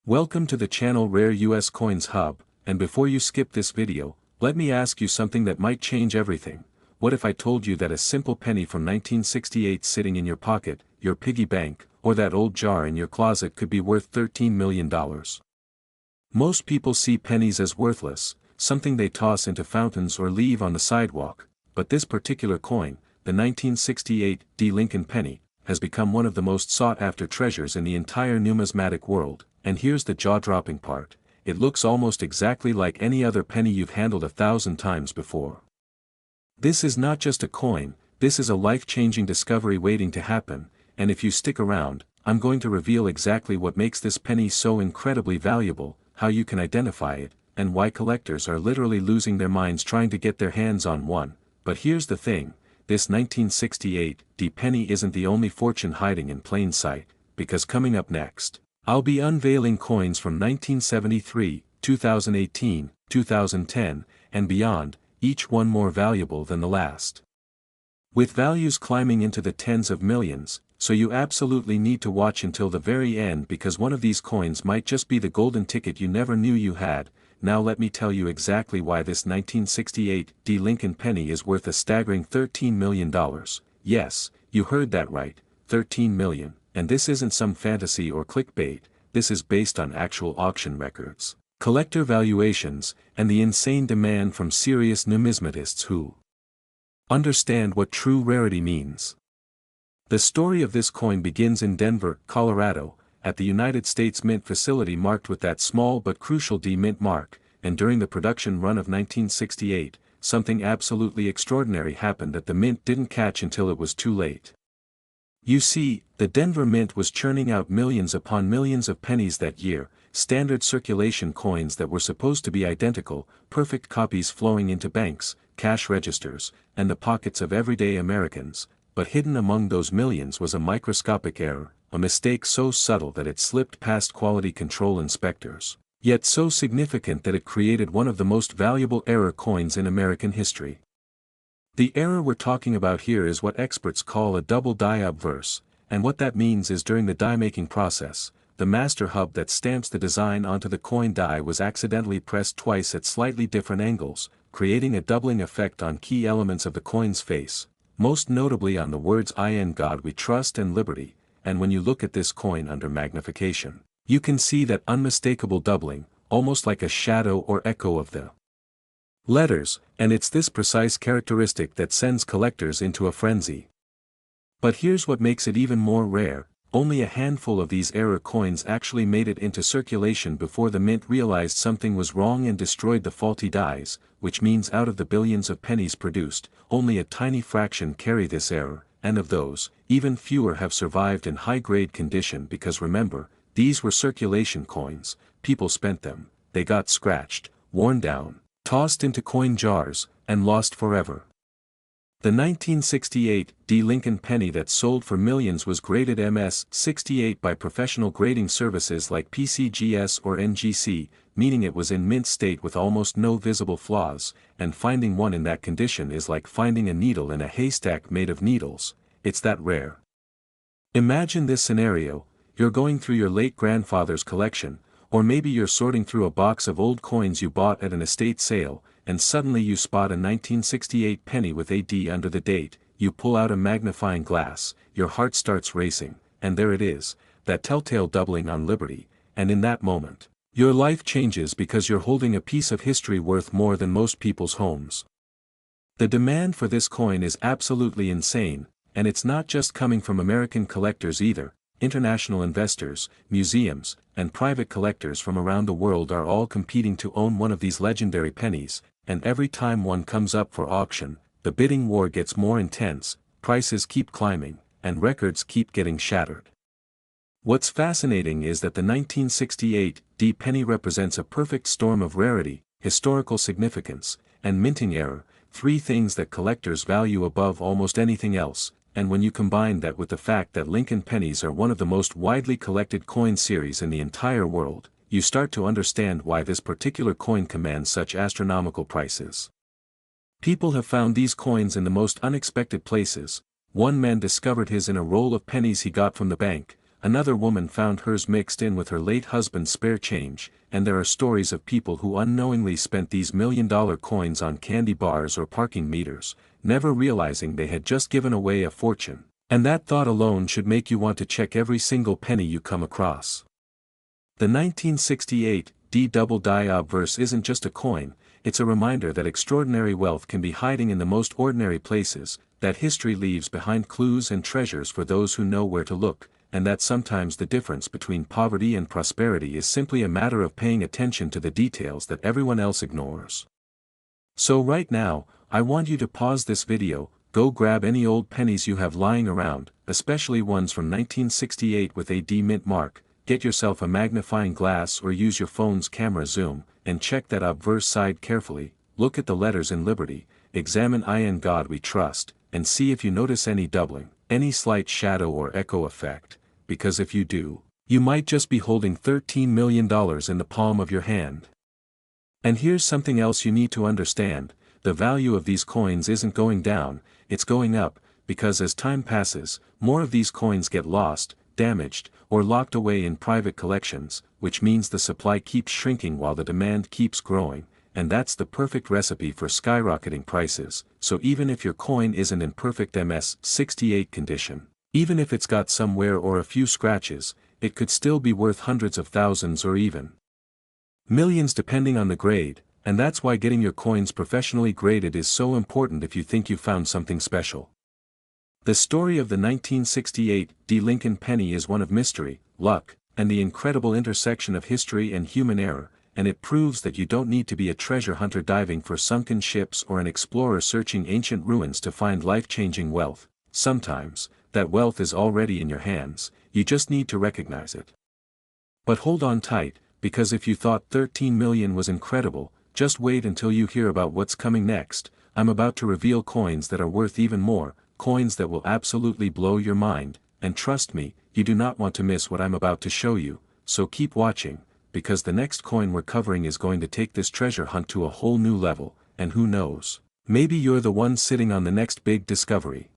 Welcome to the channel Rare US Coins Hub, and before you skip this video, let me ask you something that might change everything. What if I told you that a simple penny from 1968 sitting in your pocket, your piggy bank, or that old jar in your closet could be worth $13 million? Most people see pennies as worthless, something they toss into fountains or leave on the sidewalk, but this particular coin, the 1968 Lincoln penny, has become one of the most sought-after treasures in the entire numismatic world. And here's the jaw-dropping part, it looks almost exactly like any other penny you've handled 1,000 times before. This is not just a coin, this is a life-changing discovery waiting to happen, and if you stick around, I'm going to reveal exactly what makes this penny so incredibly valuable, how you can identify it, and why collectors are literally losing their minds trying to get their hands on one. But here's the thing, this 1968 penny isn't the only fortune hiding in plain sight, because coming up next, I'll be unveiling coins from 1973, 2018, 2010, and beyond, each one more valuable than the last. With values climbing into the tens of millions, so you absolutely need to watch until the very end because one of these coins might just be the golden ticket you never knew you had. Now let me tell you exactly why this 1968 Lincoln penny is worth a staggering $13 million. Yes, you heard that right, $13 million. And this isn't some fantasy or clickbait, this is based on actual auction records, collector valuations, and the insane demand from serious numismatists who understand what true rarity means. The story of this coin begins in Denver, Colorado, at the United States Mint facility marked with that small but crucial D mint mark, and during the production run of 1968, something absolutely extraordinary happened that the mint didn't catch until it was too late. You see, the Denver Mint was churning out millions upon millions of pennies that year, standard circulation coins that were supposed to be identical, perfect copies flowing into banks, cash registers, and the pockets of everyday Americans, but hidden among those millions was a microscopic error, a mistake so subtle that it slipped past quality control inspectors, yet so significant that it created one of the most valuable error coins in American history. The error we're talking about here is what experts call a double die obverse, and what that means is during the die-making process, the master hub that stamps the design onto the coin die was accidentally pressed twice at slightly different angles, creating a doubling effect on key elements of the coin's face, most notably on the words "In God We Trust" and "Liberty," and when you look at this coin under magnification, you can see that unmistakable doubling, almost like a shadow or echo of the letters, and it's this precise characteristic that sends collectors into a frenzy. But here's what makes it even more rare, only a handful of these error coins actually made it into circulation before the mint realized something was wrong and destroyed the faulty dies, which means out of the billions of pennies produced, only a tiny fraction carry this error, and of those, even fewer have survived in high-grade condition because remember, these were circulation coins, people spent them, they got scratched, worn down, tossed into coin jars, and lost forever. The 1968 Lincoln penny that sold for millions was graded MS-68 by professional grading services like PCGS or NGC, meaning it was in mint state with almost no visible flaws, and finding one in that condition is like finding a needle in a haystack made of needles, it's that rare. Imagine this scenario, you're going through your late grandfather's collection, or maybe you're sorting through a box of old coins you bought at an estate sale, and suddenly you spot a 1968 penny with a D under the date, you pull out a magnifying glass, your heart starts racing, and there it is, that telltale doubling on Liberty, and in that moment, your life changes because you're holding a piece of history worth more than most people's homes. The demand for this coin is absolutely insane, and it's not just coming from American collectors either. International investors, museums, and private collectors from around the world are all competing to own one of these legendary pennies, and every time one comes up for auction, the bidding war gets more intense, prices keep climbing, and records keep getting shattered. What's fascinating is that the 1968 penny represents a perfect storm of rarity, historical significance, and minting error, three things that collectors value above almost anything else. And when you combine that with the fact that Lincoln pennies are one of the most widely collected coin series in the entire world, you start to understand why this particular coin commands such astronomical prices. People have found these coins in the most unexpected places. One man discovered his in a roll of pennies he got from the bank, another woman found hers mixed in with her late husband's spare change, and there are stories of people who unknowingly spent these million-dollar coins on candy bars or parking meters, never realizing they had just given away a fortune. And that thought alone should make you want to check every single penny you come across. The 1968 D double die obverse isn't just a coin, it's a reminder that extraordinary wealth can be hiding in the most ordinary places, that history leaves behind clues and treasures for those who know where to look, and that sometimes the difference between poverty and prosperity is simply a matter of paying attention to the details that everyone else ignores. So right now, I want you to pause this video, go grab any old pennies you have lying around, especially ones from 1968 with a D mint mark, get yourself a magnifying glass or use your phone's camera zoom, and check that obverse side carefully, look at the letters in Liberty, examine In God We Trust, and see if you notice any doubling, any slight shadow or echo effect, because if you do, you might just be holding $13 million in the palm of your hand. And here's something else you need to understand, the value of these coins isn't going down, it's going up, because as time passes, more of these coins get lost, damaged, or locked away in private collections, which means the supply keeps shrinking while the demand keeps growing, and that's the perfect recipe for skyrocketing prices. So even if your coin isn't in perfect MS-68 condition, even if it's got some wear or a few scratches, it could still be worth hundreds of thousands or even millions depending on the grade, and that's why getting your coins professionally graded is so important if you think you found something special. The story of the 1968 D Lincoln penny is one of mystery, luck, and the incredible intersection of history and human error, and it proves that you don't need to be a treasure hunter diving for sunken ships or an explorer searching ancient ruins to find life-changing wealth. Sometimes, that wealth is already in your hands, you just need to recognize it. But hold on tight, because if you thought 13 million was incredible, just wait until you hear about what's coming next. I'm about to reveal coins that are worth even more, coins that will absolutely blow your mind, and trust me, you do not want to miss what I'm about to show you, so keep watching, because the next coin we're covering is going to take this treasure hunt to a whole new level, and who knows, maybe you're the one sitting on the next big discovery.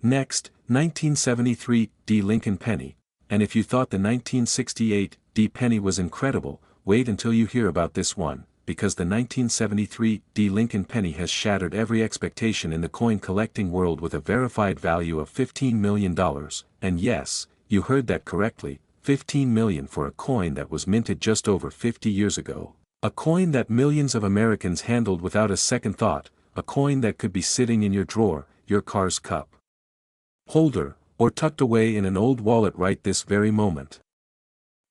Next, 1973 D Lincoln penny, and if you thought the 1968 D penny was incredible, wait until you hear about this one, because the 1973 D Lincoln penny has shattered every expectation in the coin collecting world with a verified value of $15 million, and yes, you heard that correctly, $15 million for a coin that was minted just over 50 years ago. A coin that millions of Americans handled without a second thought, a coin that could be sitting in your drawer, your car's cup holder, or tucked away in an old wallet right this very moment.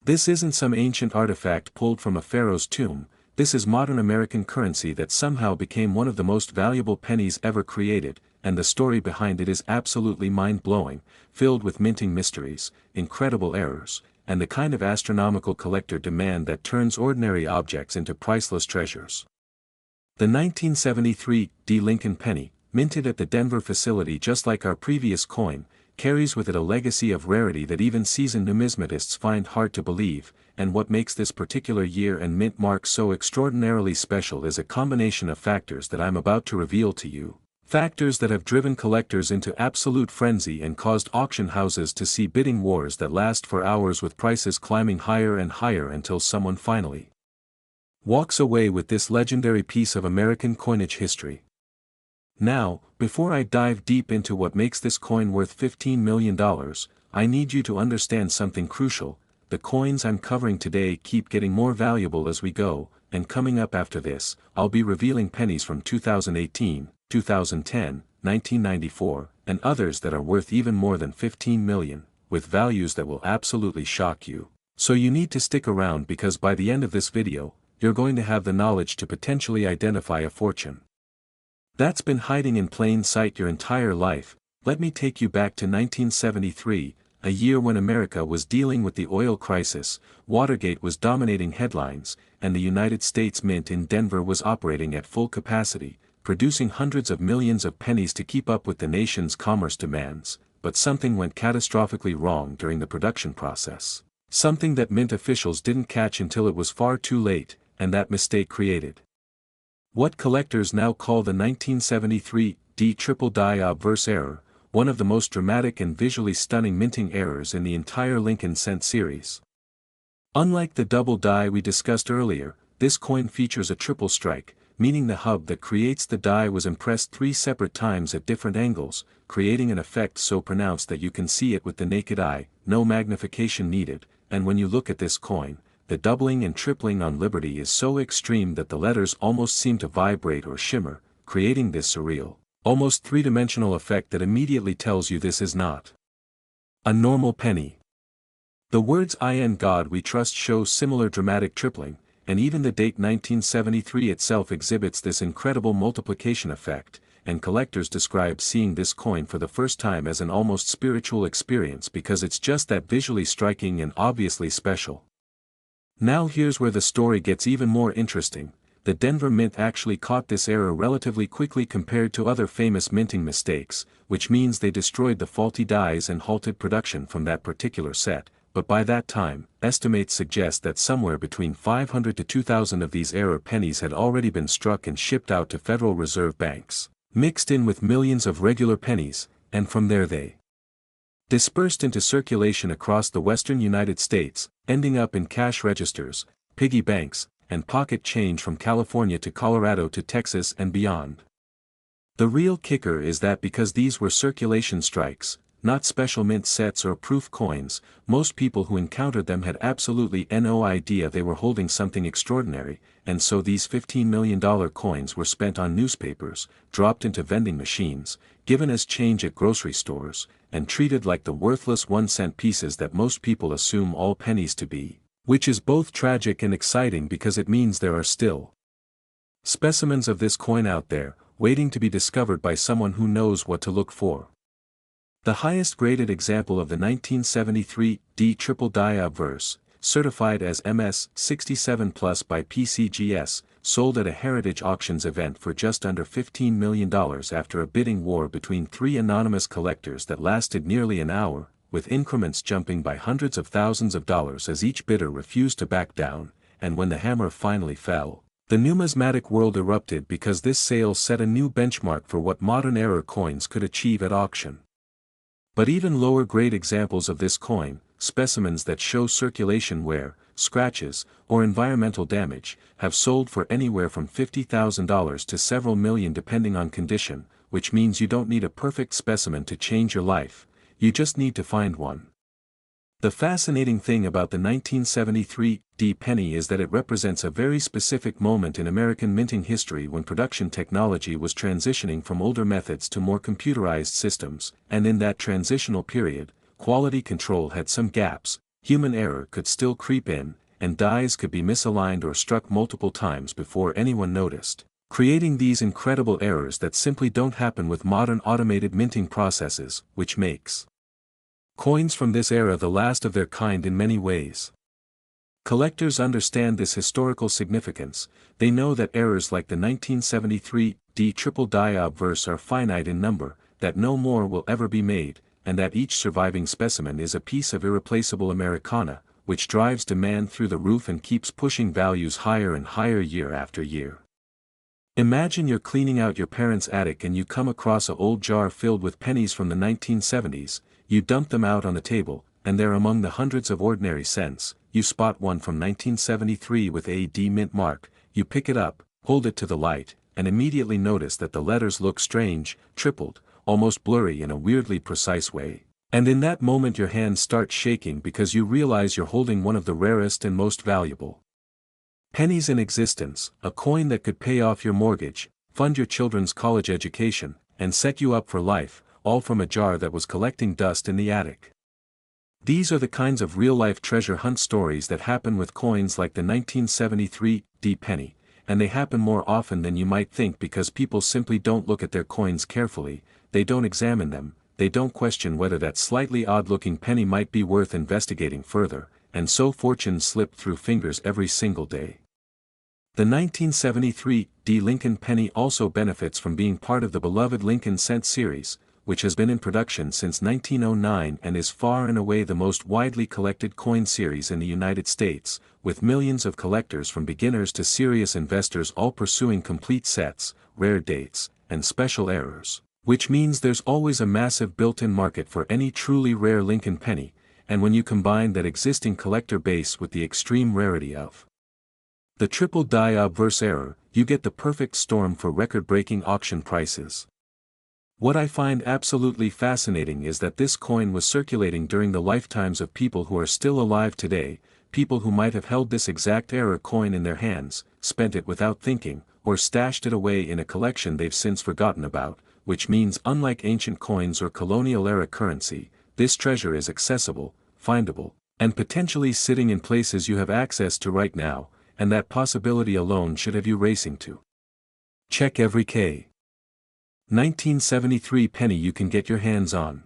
This isn't some ancient artifact pulled from a pharaoh's tomb. This is modern American currency that somehow became one of the most valuable pennies ever created, and the story behind it is absolutely mind-blowing, filled with minting mysteries, incredible errors, and the kind of astronomical collector demand that turns ordinary objects into priceless treasures. The 1973 D Lincoln penny, minted at the Denver facility just like our previous coin, carries with it a legacy of rarity that even seasoned numismatists find hard to believe, and what makes this particular year and mint mark so extraordinarily special is a combination of factors that I'm about to reveal to you. Factors that have driven collectors into absolute frenzy and caused auction houses to see bidding wars that last for hours with prices climbing higher and higher until someone finally walks away with this legendary piece of American coinage history. Now, before I dive deep into what makes this coin worth $15 million, I need you to understand something crucial. The coins I'm covering today keep getting more valuable as we go, and coming up after this, I'll be revealing pennies from 2018, 2010, 1994, and others that are worth even more than $15 million, with values that will absolutely shock you. So you need to stick around because by the end of this video, you're going to have the knowledge to potentially identify a fortune that's been hiding in plain sight your entire life. Let me take you back to 1973, a year when America was dealing with the oil crisis, Watergate was dominating headlines, and the United States Mint in Denver was operating at full capacity, producing hundreds of millions of pennies to keep up with the nation's commerce demands, but something went catastrophically wrong during the production process. Something that Mint officials didn't catch until it was far too late, and that mistake created what collectors now call the 1973 D triple die obverse error, one of the most dramatic and visually stunning minting errors in the entire Lincoln Cent series. Unlike the double die we discussed earlier, this coin features a triple strike, meaning the hub that creates the die was impressed 3 separate times at different angles, creating an effect so pronounced that you can see it with the naked eye, no magnification needed, and when you look at this coin, the doubling and tripling on Liberty is so extreme that the letters almost seem to vibrate or shimmer, creating this surreal, almost three-dimensional effect that immediately tells you this is not a normal penny. The words "In God We Trust" show similar dramatic tripling, and even the date 1973 itself exhibits this incredible multiplication effect, and collectors describe seeing this coin for the first time as an almost spiritual experience because it's just that visually striking and obviously special. Now here's where the story gets even more interesting. The Denver Mint actually caught this error relatively quickly compared to other famous minting mistakes, which means they destroyed the faulty dies and halted production from that particular set, but by that time, estimates suggest that somewhere between 500 to 2,000 of these error pennies had already been struck and shipped out to Federal Reserve banks, mixed in with millions of regular pennies, and from there they dispersed into circulation across the western United States, ending up in cash registers, piggy banks, and pocket change from California to Colorado to Texas and beyond. The real kicker is that because these were circulation strikes, not special mint sets or proof coins, most people who encountered them had absolutely no idea they were holding something extraordinary, and so these $15 million coins were spent on newspapers, dropped into vending machines, given as change at grocery stores, and treated like the worthless 1-cent pieces that most people assume all pennies to be, which is both tragic and exciting because it means there are still specimens of this coin out there, waiting to be discovered by someone who knows what to look for. The highest graded example of the 1973 D triple die obverse, certified as MS 67 Plus by PCGS, sold at a Heritage Auctions event for just under $15 million after a bidding war between 3 anonymous collectors that lasted nearly an hour, with increments jumping by hundreds of thousands of dollars as each bidder refused to back down, and when the hammer finally fell, the numismatic world erupted because this sale set a new benchmark for what modern error coins could achieve at auction. But even lower-grade examples of this coin, specimens that show circulation wear, scratches, or environmental damage, have sold for anywhere from $50,000 to several million depending on condition, which means you don't need a perfect specimen to change your life, you just need to find one. The fascinating thing about the 1973 D penny is that it represents a very specific moment in American minting history when production technology was transitioning from older methods to more computerized systems, and in that transitional period, quality control had some gaps, human error could still creep in, and dies could be misaligned or struck multiple times before anyone noticed, creating these incredible errors that simply don't happen with modern automated minting processes, which makes coins from this era the last of their kind in many ways. Collectors understand this historical significance. They know that errors like the 1973 D triple die obverse are finite in number, that no more will ever be made, and that each surviving specimen is a piece of irreplaceable Americana, which drives demand through the roof and keeps pushing values higher and higher year after year. Imagine you're cleaning out your parents' attic and you come across an old jar filled with pennies from the 1970s, you dump them out on the table, and there among the hundreds of ordinary cents, you spot one from 1973 with a D mint mark, you pick it up, hold it to the light, and immediately notice that the letters look strange, tripled, almost blurry in a weirdly precise way. And in that moment your hands start shaking because you realize you're holding one of the rarest and most valuable pennies in existence, a coin that could pay off your mortgage, fund your children's college education, and set you up for life, all from a jar that was collecting dust in the attic. These are the kinds of real-life treasure hunt stories that happen with coins like the 1973 D penny, and they happen more often than you might think because people simply don't look at their coins carefully, they don't examine them, they don't question whether that slightly odd-looking penny might be worth investigating further, and so fortunes slip through fingers every single day. The 1973 D Lincoln penny also benefits from being part of the beloved Lincoln Cent series, which has been in production since 1909 and is far and away the most widely collected coin series in the United States, with millions of collectors from beginners to serious investors all pursuing complete sets, rare dates, and special errors. Which means there's always a massive built-in market for any truly rare Lincoln penny, and when you combine that existing collector base with the extreme rarity of the triple die obverse error, you get the perfect storm for record-breaking auction prices. What I find absolutely fascinating is that this coin was circulating during the lifetimes of people who are still alive today, people who might have held this exact error coin in their hands, spent it without thinking, or stashed it away in a collection they've since forgotten about, which means unlike ancient coins or colonial-era currency, this treasure is accessible, findable, and potentially sitting in places you have access to right now, and that possibility alone should have you racing to check every K. 1973 penny you can get your hands on.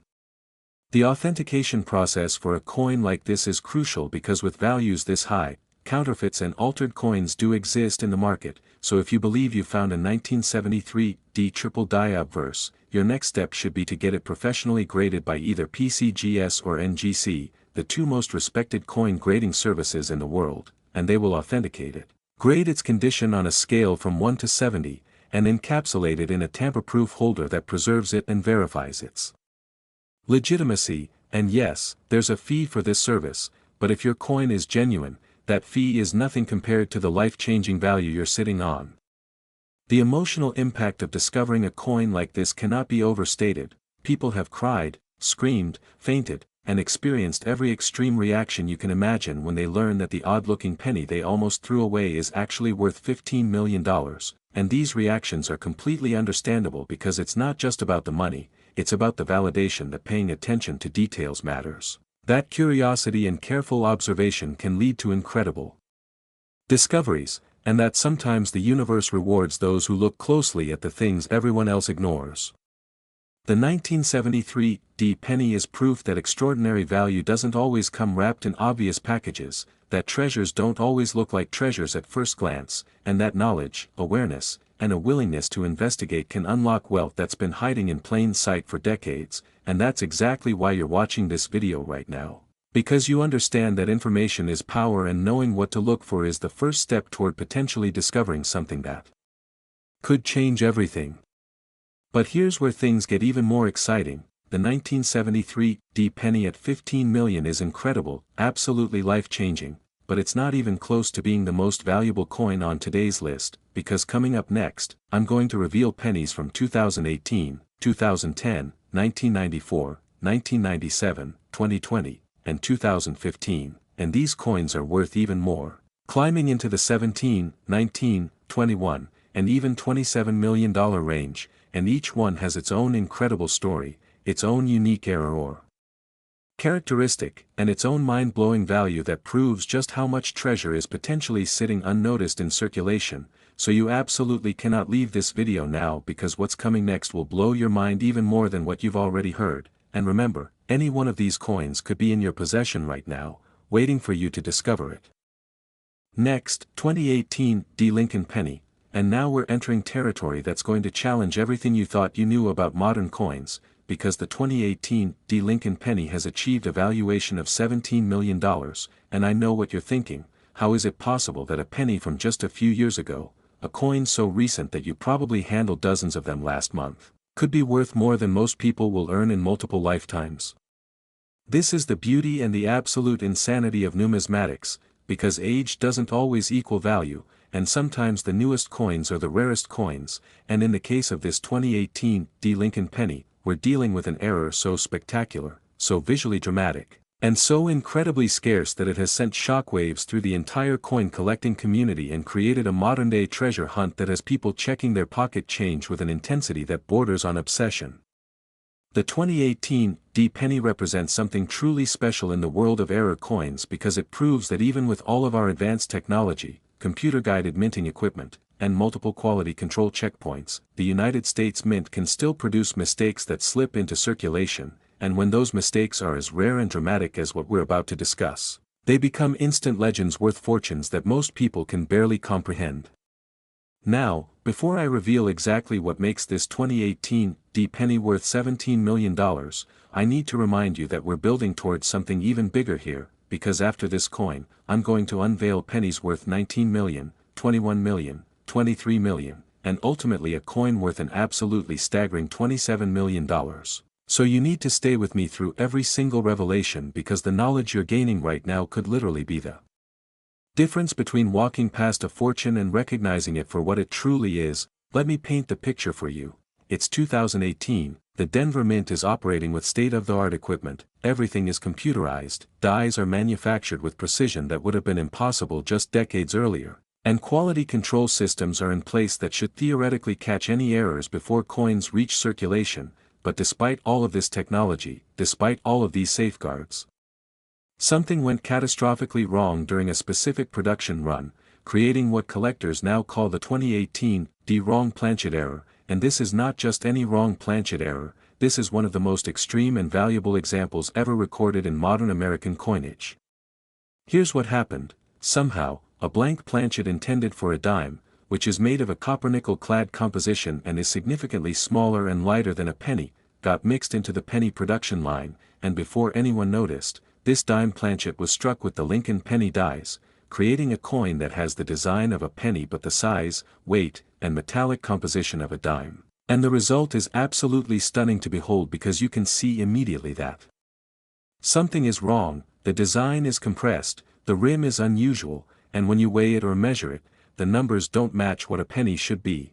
The authentication process for a coin like this is crucial because with values this high, counterfeits and altered coins do exist in the market, so if you believe you found a 1973 D triple die obverse, your next step should be to get it professionally graded by either PCGS or NGC, the two most respected coin grading services in the world, and they will authenticate it, grade its condition on a scale from 1 to 70, and encapsulate it in a tamper-proof holder that preserves it and verifies its legitimacy, and yes, there's a fee for this service, but if your coin is genuine, that fee is nothing compared to the life-changing value you're sitting on. The emotional impact of discovering a coin like this cannot be overstated. People have cried, screamed, fainted, and experienced every extreme reaction you can imagine when they learn that the odd-looking penny they almost threw away is actually worth $15 million, and these reactions are completely understandable because it's not just about the money, it's about the validation that paying attention to details matters. That curiosity and careful observation can lead to incredible discoveries, and that sometimes the universe rewards those who look closely at the things everyone else ignores. The 1973 D penny is proof that extraordinary value doesn't always come wrapped in obvious packages, that treasures don't always look like treasures at first glance, and that knowledge, awareness, and a willingness to investigate can unlock wealth that's been hiding in plain sight for decades, and that's exactly why you're watching this video right now. Because you understand that information is power and knowing what to look for is the first step toward potentially discovering something that could change everything. But here's where things get even more exciting. The 1973 D penny at $15 million is incredible, absolutely life-changing, but it's not even close to being the most valuable coin on today's list, because coming up next, I'm going to reveal pennies from 2018, 2010, 1994, 1997, 2020, and 2015, and these coins are worth even more, climbing into the $17, $19, $21, and even $27 million range, and each one has its own incredible story, its own unique error or characteristic, and its own mind-blowing value that proves just how much treasure is potentially sitting unnoticed in circulation, so you absolutely cannot leave this video now because what's coming next will blow your mind even more than what you've already heard, and remember, any one of these coins could be in your possession right now, waiting for you to discover it. Next, 2018 D Lincoln penny. And now we're entering territory that's going to challenge everything you thought you knew about modern coins, because the 2018 D Lincoln penny has achieved a valuation of $17 million, and I know what you're thinking, how is it possible that a penny from just a few years ago, a coin so recent that you probably handled dozens of them last month, could be worth more than most people will earn in multiple lifetimes? This is the beauty and the absolute insanity of numismatics, because age doesn't always equal value, and sometimes the newest coins are the rarest coins, and in the case of this 2018 D Lincoln penny, we're dealing with an error so spectacular, so visually dramatic, and so incredibly scarce that it has sent shockwaves through the entire coin collecting community and created a modern-day treasure hunt that has people checking their pocket change with an intensity that borders on obsession. The 2018 D penny represents something truly special in the world of error coins because it proves that even with all of our advanced technology, computer-guided minting equipment, and multiple quality control checkpoints, the United States Mint can still produce mistakes that slip into circulation, and when those mistakes are as rare and dramatic as what we're about to discuss, they become instant legends worth fortunes that most people can barely comprehend. Now, before I reveal exactly what makes this 2018 D penny worth $17 million, I need to remind you that we're building towards something even bigger here, because after this coin, I'm going to unveil pennies worth $19 million, $21 million, $23 million, and ultimately a coin worth an absolutely staggering $27 million. So you need to stay with me through every single revelation because the knowledge you're gaining right now could literally be the difference between walking past a fortune and recognizing it for what it truly is. Let me paint the picture for you. It's 2018, the Denver Mint is operating with state-of-the-art equipment, everything is computerized, dies are manufactured with precision that would have been impossible just decades earlier, and quality control systems are in place that should theoretically catch any errors before coins reach circulation. But despite all of this technology, despite all of these safeguards, something went catastrophically wrong during a specific production run, creating what collectors now call the 2018 wrong planchet error. And this is not just any wrong planchet error, this is one of the most extreme and valuable examples ever recorded in modern American coinage. Here's what happened. Somehow, a blank planchet intended for a dime, which is made of a copper-nickel clad composition and is significantly smaller and lighter than a penny, got mixed into the penny production line, and before anyone noticed, this dime planchet was struck with the Lincoln penny dies, creating a coin that has the design of a penny but the size, weight, and metallic composition of a dime. And the result is absolutely stunning to behold because you can see immediately that something is wrong. The design is compressed, the rim is unusual, and when you weigh it or measure it, the numbers don't match what a penny should be.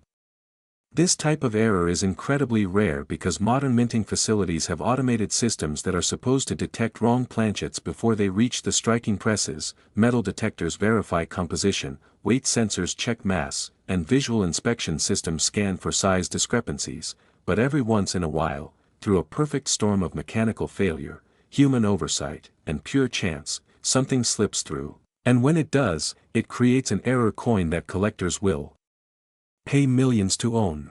This type of error is incredibly rare because modern minting facilities have automated systems that are supposed to detect wrong planchets before they reach the striking presses, metal detectors verify composition, weight sensors check mass, and visual inspection systems scan for size discrepancies, but every once in a while, through a perfect storm of mechanical failure, human oversight, and pure chance, something slips through. And when it does, it creates an error coin that collectors will pay millions to own.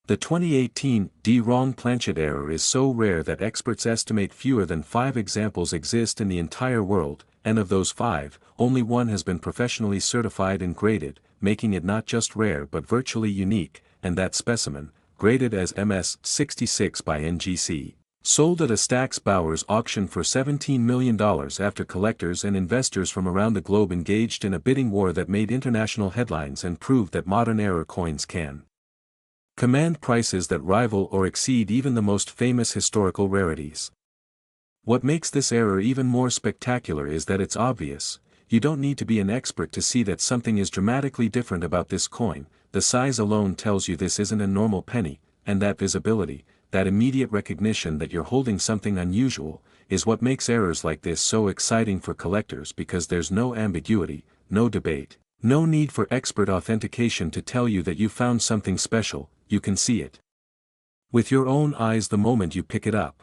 The 2018 wrong planchet error is so rare that experts estimate fewer than 5 examples exist in the entire world, and of those 5, only one has been professionally certified and graded, making it not just rare but virtually unique, and that specimen, graded as MS-66 by NGC, sold at a Stack's Bowers auction for $17 million after collectors and investors from around the globe engaged in a bidding war that made international headlines and proved that modern error coins can command prices that rival or exceed even the most famous historical rarities. What makes this error even more spectacular is that it's obvious. You don't need to be an expert to see that something is dramatically different about this coin. The size alone tells you this isn't a normal penny, and that visibility, that immediate recognition that you're holding something unusual, is what makes errors like this so exciting for collectors because there's no ambiguity, no debate, no need for expert authentication to tell you that you found something special. You can see it with your own eyes the moment you pick it up.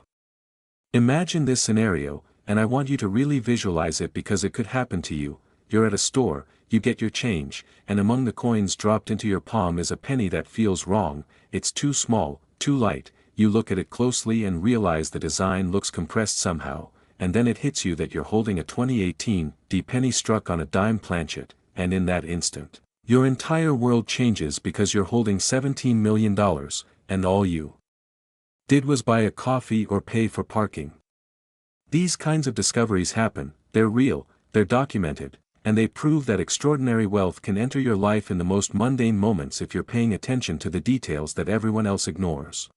Imagine this scenario, and I want you to really visualize it because it could happen to you. You're at a store, you get your change, and among the coins dropped into your palm is a penny that feels wrong. It's too small, too light. You look at it closely and realize the design looks compressed somehow, and then it hits you that you're holding a 2018 penny struck on a dime planchet, and in that instant, your entire world changes because you're holding $17 million, and all you did was buy a coffee or pay for parking. These kinds of discoveries happen, they're real, they're documented, and they prove that extraordinary wealth can enter your life in the most mundane moments if you're paying attention to the details that everyone else ignores.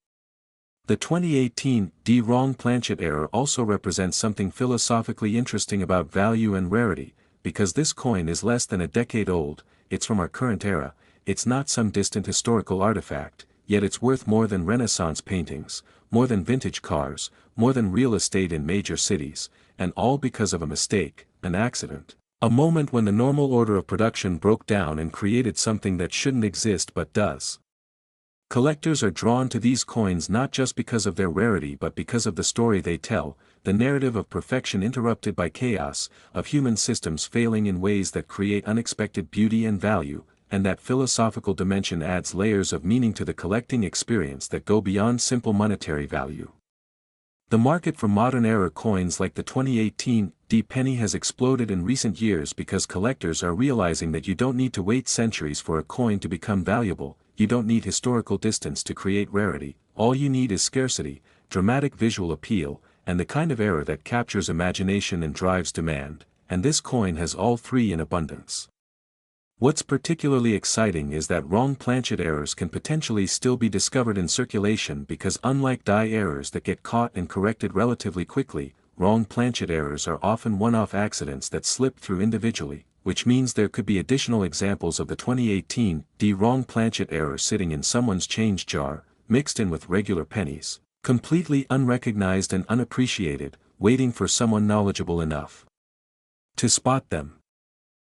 The 2018 wrong planchet error also represents something philosophically interesting about value and rarity, because this coin is less than a decade old, it's from our current era, it's not some distant historical artifact, yet it's worth more than Renaissance paintings, more than vintage cars, more than real estate in major cities, and all because of a mistake, an accident, a moment when the normal order of production broke down and created something that shouldn't exist but does. Collectors are drawn to these coins not just because of their rarity but because of the story they tell, the narrative of perfection interrupted by chaos, of human systems failing in ways that create unexpected beauty and value, and that philosophical dimension adds layers of meaning to the collecting experience that go beyond simple monetary value. The market for modern era coins like the 2018 penny has exploded in recent years because collectors are realizing that you don't need to wait centuries for a coin to become valuable. You don't need historical distance to create rarity, all you need is scarcity, dramatic visual appeal, and the kind of error that captures imagination and drives demand, and this coin has all three in abundance. What's particularly exciting is that wrong planchet errors can potentially still be discovered in circulation because unlike die errors that get caught and corrected relatively quickly, wrong planchet errors are often one-off accidents that slip through individually, which means there could be additional examples of the 2018 wrong planchet error sitting in someone's change jar, mixed in with regular pennies, completely unrecognized and unappreciated, waiting for someone knowledgeable enough to spot them.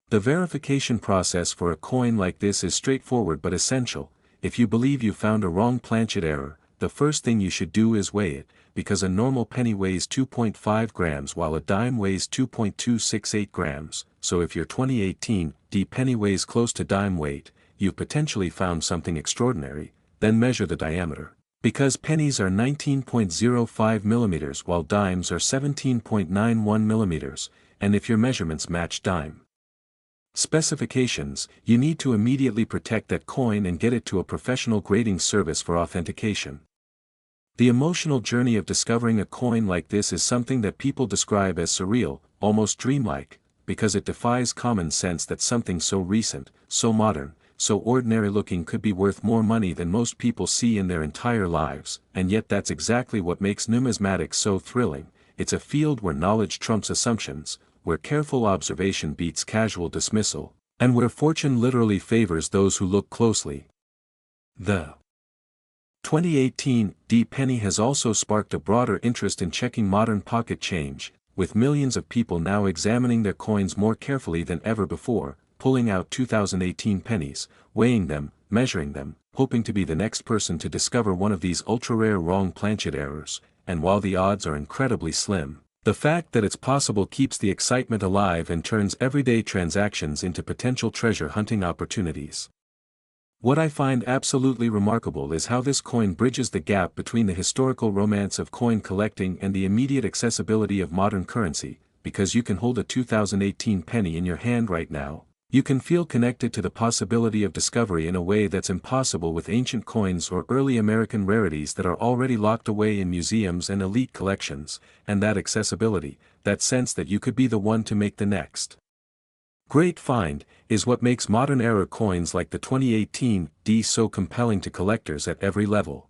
The verification process for a coin like this is straightforward but essential. If you believe you found a wrong planchet error, the first thing you should do is weigh it, because a normal penny weighs 2.5 grams while a dime weighs 2.268 grams, so if your 2018 penny weighs close to dime weight, you've potentially found something extraordinary. Then measure the diameter. Because pennies are 19.05 millimeters while dimes are 17.91 millimeters, and if your measurements match dime specifications, you need to immediately protect that coin and get it to a professional grading service for authentication. The emotional journey of discovering a coin like this is something that people describe as surreal, almost dreamlike, because it defies common sense that something so recent, so modern, so ordinary-looking could be worth more money than most people see in their entire lives, and yet that's exactly what makes numismatics so thrilling. It's a field where knowledge trumps assumptions, where careful observation beats casual dismissal, and where fortune literally favors those who look closely. The 2018 penny has also sparked a broader interest in checking modern pocket change, with millions of people now examining their coins more carefully than ever before, pulling out 2018 pennies, weighing them, measuring them, hoping to be the next person to discover one of these ultra-rare wrong planchet errors, and while the odds are incredibly slim, the fact that it's possible keeps the excitement alive and turns everyday transactions into potential treasure hunting opportunities. What I find absolutely remarkable is how this coin bridges the gap between the historical romance of coin collecting and the immediate accessibility of modern currency, because you can hold a 2018 penny in your hand right now. You can feel connected to the possibility of discovery in a way that's impossible with ancient coins or early American rarities that are already locked away in museums and elite collections, and that accessibility, that sense that you could be the one to make the next great find, is what makes modern era coins like the 2018 so compelling to collectors at every level.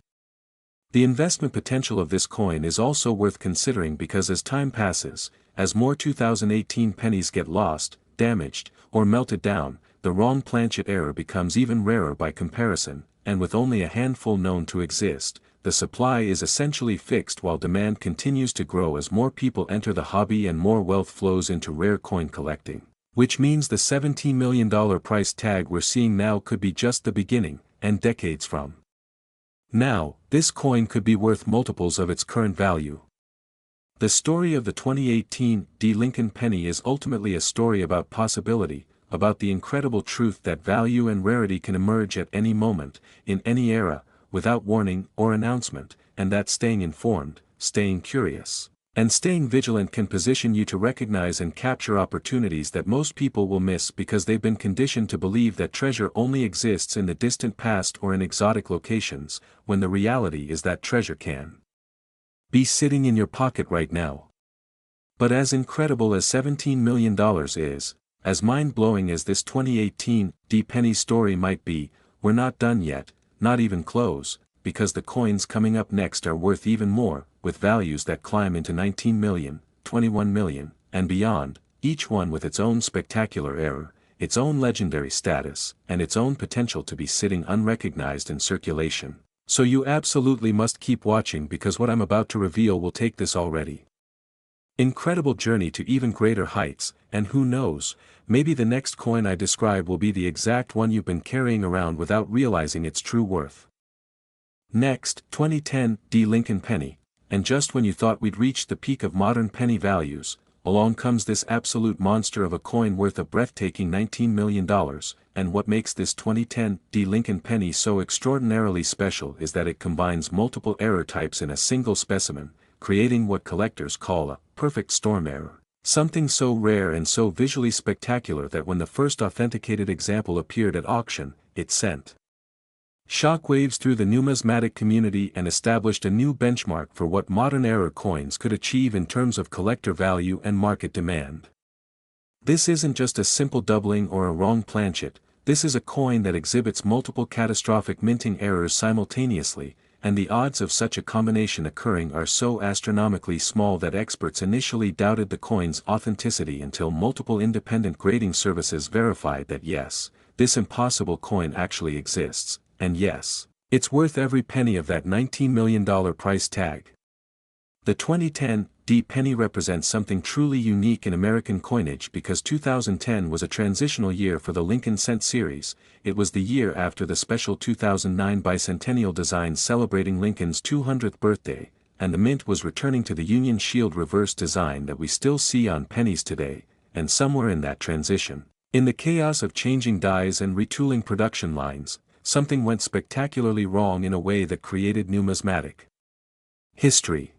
The investment potential of this coin is also worth considering because as time passes, as more 2018 pennies get lost, damaged, or melted down, the wrong planchet error becomes even rarer by comparison, and with only a handful known to exist, the supply is essentially fixed while demand continues to grow as more people enter the hobby and more wealth flows into rare coin collecting, which means the $17 million price tag we're seeing now could be just the beginning, and decades from now, this coin could be worth multiples of its current value. The story of the 2018 Lincoln penny is ultimately a story about possibility, about the incredible truth that value and rarity can emerge at any moment, in any era, without warning or announcement, and that staying informed, staying curious, and staying vigilant can position you to recognize and capture opportunities that most people will miss because they've been conditioned to believe that treasure only exists in the distant past or in exotic locations, when the reality is that treasure can be sitting in your pocket right now. But as incredible as $17 million is, as mind-blowing as this 2018 penny story might be, we're not done yet, not even close, because the coins coming up next are worth even more, with values that climb into 19 million, 21 million, and beyond, each one with its own spectacular error, its own legendary status, and its own potential to be sitting unrecognized in circulation. So you absolutely must keep watching because what I'm about to reveal will take this already incredible journey to even greater heights, and who knows, maybe the next coin I describe will be the exact one you've been carrying around without realizing its true worth. Next, 2010 Lincoln penny, and just when you thought we'd reached the peak of modern penny values, along comes this absolute monster of a coin worth a breathtaking $19 million, and what makes this 2010 Lincoln penny so extraordinarily special is that it combines multiple error types in a single specimen, creating what collectors call a perfect storm error, something so rare and so visually spectacular that when the first authenticated example appeared at auction, it sent shockwaves through the numismatic community and established a new benchmark for what modern era coins could achieve in terms of collector value and market demand. This isn't just a simple doubling or a wrong planchet, This is a coin that exhibits multiple catastrophic minting errors simultaneously, and the odds of such a combination occurring are so astronomically small that experts initially doubted the coin's authenticity until multiple independent grading services verified that yes, this impossible coin actually exists, and yes, it's worth every penny of that $19 million price tag. The 2010 D penny represents something truly unique in American coinage because 2010 was a transitional year for the Lincoln Cent series. It was the year after the special 2009 bicentennial design celebrating Lincoln's 200th birthday, and the mint was returning to the Union Shield reverse design that we still see on pennies today, and somewhere in that transition, in the chaos of changing dies and retooling production lines, something went spectacularly wrong in a way that created numismatic history.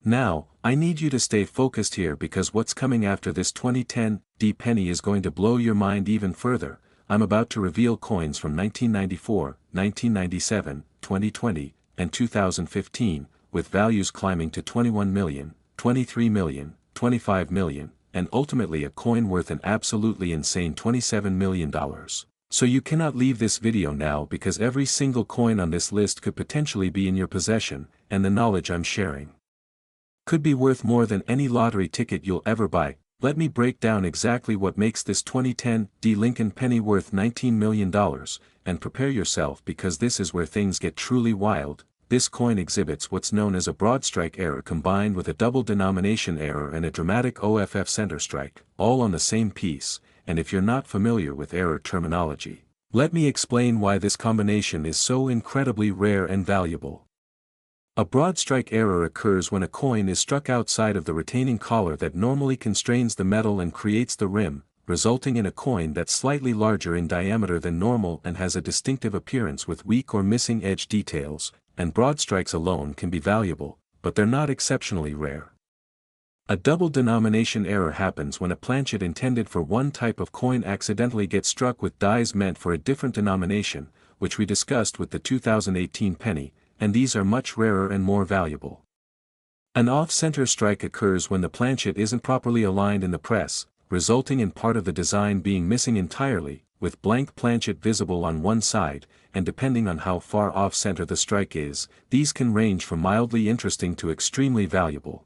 Now, I need you to stay focused here because what's coming after this 2010 D penny is going to blow your mind even further. I'm about to reveal coins from 1994, 1997, 2020, and 2015, with values climbing to 21 million, 23 million, 25 million, and ultimately a coin worth an absolutely insane $27 million. So you cannot leave this video now because every single coin on this list could potentially be in your possession, and the knowledge I'm sharing could be worth more than any lottery ticket you'll ever buy. Let me break down exactly what makes this 2010 D Lincoln penny worth $19 million, and prepare yourself because this is where things get truly wild. This coin exhibits what's known as a broad strike error combined with a double denomination error and a dramatic OFF center strike, all on the same piece, and if you're not familiar with error terminology, let me explain why this combination is so incredibly rare and valuable. A broad strike error occurs when a coin is struck outside of the retaining collar that normally constrains the metal and creates the rim, resulting in a coin that's slightly larger in diameter than normal and has a distinctive appearance with weak or missing edge details, and broad strikes alone can be valuable, but they're not exceptionally rare. A double denomination error happens when a planchet intended for one type of coin accidentally gets struck with dies meant for a different denomination, which we discussed with the 2018 penny, and these are much rarer and more valuable. An off-center strike occurs when the planchet isn't properly aligned in the press, resulting in part of the design being missing entirely, with blank planchet visible on one side, and depending on how far off-center the strike is, these can range from mildly interesting to extremely valuable.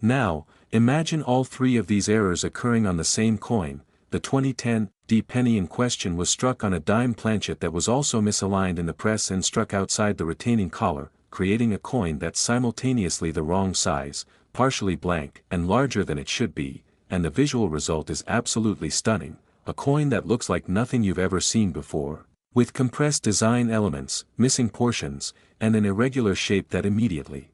Now, imagine all three of these errors occurring on the same coin. The 2010 D penny in question was struck on a dime planchet that was also misaligned in the press and struck outside the retaining collar, creating a coin that's simultaneously the wrong size, partially blank, and larger than it should be, and the visual result is absolutely stunning, a coin that looks like nothing you've ever seen before, with compressed design elements, missing portions, and an irregular shape that immediately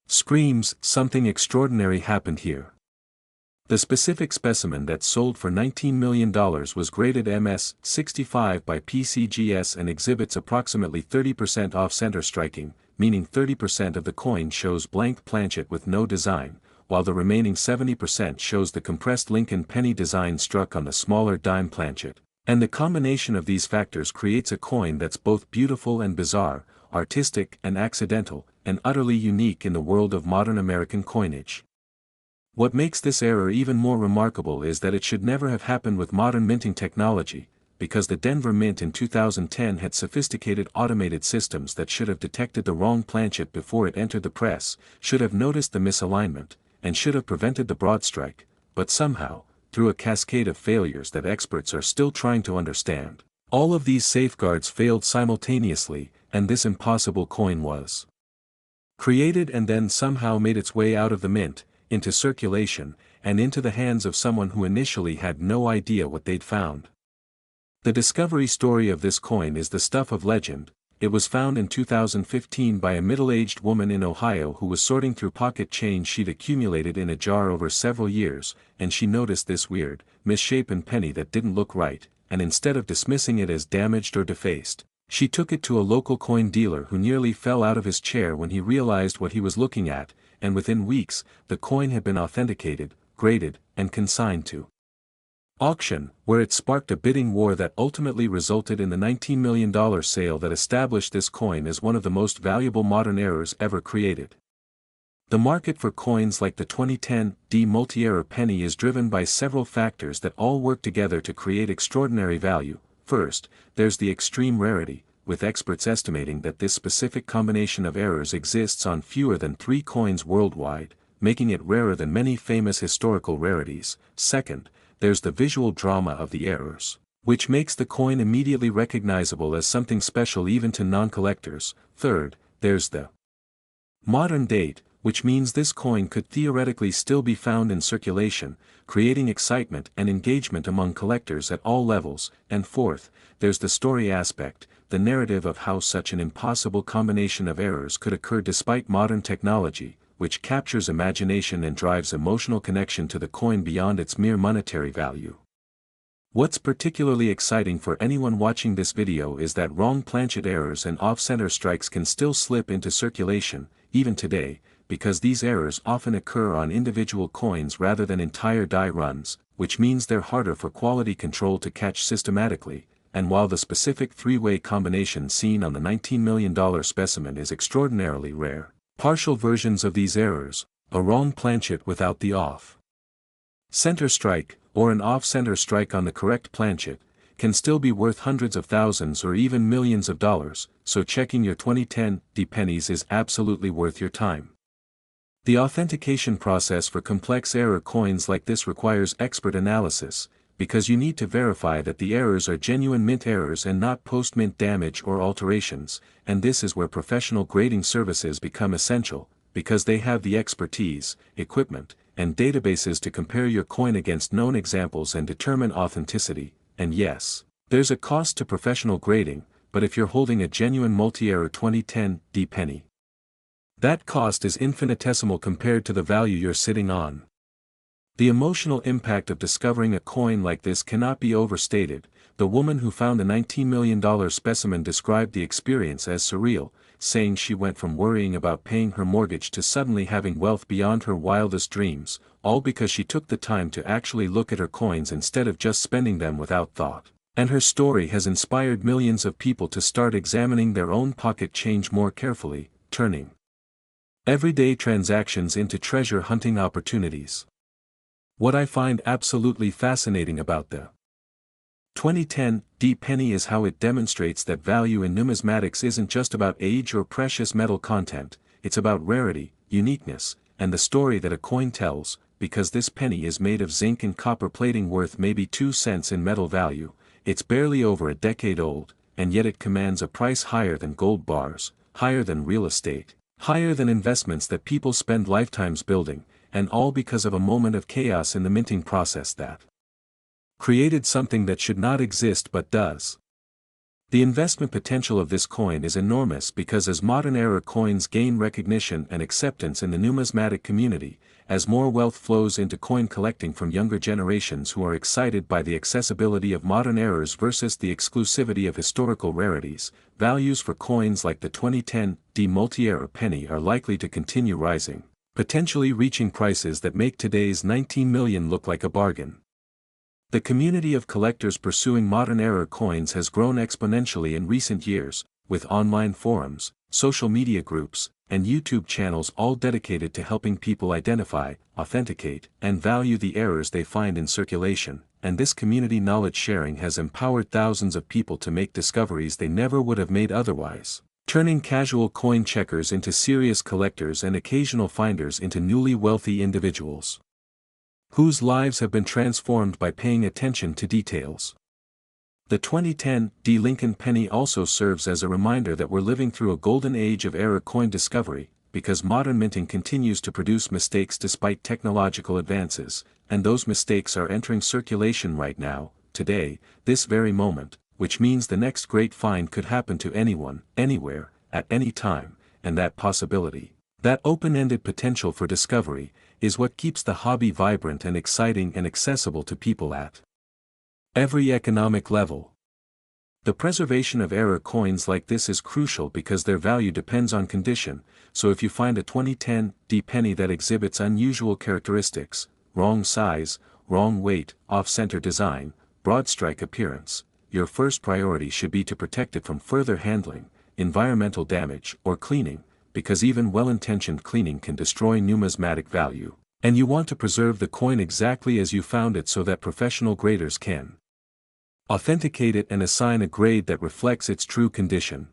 screams, something extraordinary happened here. The specific specimen that sold for $19 million was graded MS-65 by PCGS and exhibits approximately 30% off-center striking, meaning 30% of the coin shows blank planchet with no design, while the remaining 70% shows the compressed Lincoln penny design struck on the smaller dime planchet. And the combination of these factors creates a coin that's both beautiful and bizarre, artistic and accidental, and utterly unique in the world of modern American coinage. What makes this error even more remarkable is that it should never have happened with modern minting technology, because the Denver Mint in 2010 had sophisticated automated systems that should have detected the wrong planchet before it entered the press, should have noticed the misalignment, and should have prevented the broad strike, but somehow, through a cascade of failures that experts are still trying to understand, all of these safeguards failed simultaneously, and this impossible coin was created and then somehow made its way out of the mint, into circulation, and into the hands of someone who initially had no idea what they'd found. The discovery story of this coin is the stuff of legend. It was found in 2015 by a middle-aged woman in Ohio who was sorting through pocket change she'd accumulated in a jar over several years, and she noticed this weird, misshapen penny that didn't look right, and instead of dismissing it as damaged or defaced, she took it to a local coin dealer who nearly fell out of his chair when he realized what he was looking at, and within weeks, the coin had been authenticated, graded, and consigned to auction, where it sparked a bidding war that ultimately resulted in the $19 million sale that established this coin as one of the most valuable modern errors ever created. The market for coins like the 2010 multi-error penny is driven by several factors that all work together to create extraordinary value. First, there's the extreme rarity, with experts estimating that this specific combination of errors exists on fewer than 3 coins worldwide, making it rarer than many famous historical rarities. Second, there's the visual drama of the errors, which makes the coin immediately recognizable as something special even to non-collectors. Third, there's the modern date, which means this coin could theoretically still be found in circulation, creating excitement and engagement among collectors at all levels. And fourth, there's the story aspect, the narrative of how such an impossible combination of errors could occur despite modern technology, which captures imagination and drives emotional connection to the coin beyond its mere monetary value. What's particularly exciting for anyone watching this video is that wrong planchet errors and off-center strikes can still slip into circulation, even today, because these errors often occur on individual coins rather than entire die runs, which means they're harder for quality control to catch systematically. And while the specific three-way combination seen on the $19 million specimen is extraordinarily rare, partial versions of these errors, a wrong planchet without the off-center strike, or an off-center strike on the correct planchet, can still be worth hundreds of thousands or even millions of dollars, so checking your 2010 pennies is absolutely worth your time. The authentication process for complex error coins like this requires expert analysis, because you need to verify that the errors are genuine mint errors and not post-mint damage or alterations, and this is where professional grading services become essential, because they have the expertise, equipment, and databases to compare your coin against known examples and determine authenticity. And yes, there's a cost to professional grading, but if you're holding a genuine multi-error 2010 penny, that cost is infinitesimal compared to the value you're sitting on. The emotional impact of discovering a coin like this cannot be overstated. The woman who found the $19 million specimen described the experience as surreal, saying she went from worrying about paying her mortgage to suddenly having wealth beyond her wildest dreams, all because she took the time to actually look at her coins instead of just spending them without thought. And her story has inspired millions of people to start examining their own pocket change more carefully, turning everyday transactions into treasure hunting opportunities. What I find absolutely fascinating about the 2010 penny is how it demonstrates that value in numismatics isn't just about age or precious metal content, it's about rarity, uniqueness, and the story that a coin tells. Because this penny is made of zinc and copper plating worth maybe 2 cents in metal value, it's barely over a decade old, and yet it commands a price higher than gold bars, higher than real estate, higher than investments that people spend lifetimes building, and all because of a moment of chaos in the minting process that created something that should not exist but does. The investment potential of this coin is enormous because as modern era coins gain recognition and acceptance in the numismatic community, as more wealth flows into coin collecting from younger generations who are excited by the accessibility of modern errors versus the exclusivity of historical rarities, values for coins like the 2010 multi-error penny are likely to continue rising, potentially reaching prices that make today's $19 million look like a bargain. The community of collectors pursuing modern era coins has grown exponentially in recent years, with online forums, social media groups, and YouTube channels all dedicated to helping people identify, authenticate, and value the errors they find in circulation, and this community knowledge sharing has empowered thousands of people to make discoveries they never would have made otherwise, turning casual coin checkers into serious collectors and occasional finders into newly wealthy individuals whose lives have been transformed by paying attention to details. The 2010 Lincoln penny also serves as a reminder that we're living through a golden age of era coin discovery, because modern minting continues to produce mistakes despite technological advances, and those mistakes are entering circulation right now, today, this very moment, which means the next great find could happen to anyone, anywhere, at any time, and that possibility, that open-ended potential for discovery, is what keeps the hobby vibrant and exciting and accessible to people at every economic level. The preservation of era coins like this is crucial because their value depends on condition, so if you find a 2010 penny that exhibits unusual characteristics, wrong size, wrong weight, off-center design, broad strike appearance, your first priority should be to protect it from further handling, environmental damage, or cleaning, because even well-intentioned cleaning can destroy numismatic value, and you want to preserve the coin exactly as you found it so that professional graders can authenticate it and assign a grade that reflects its true condition.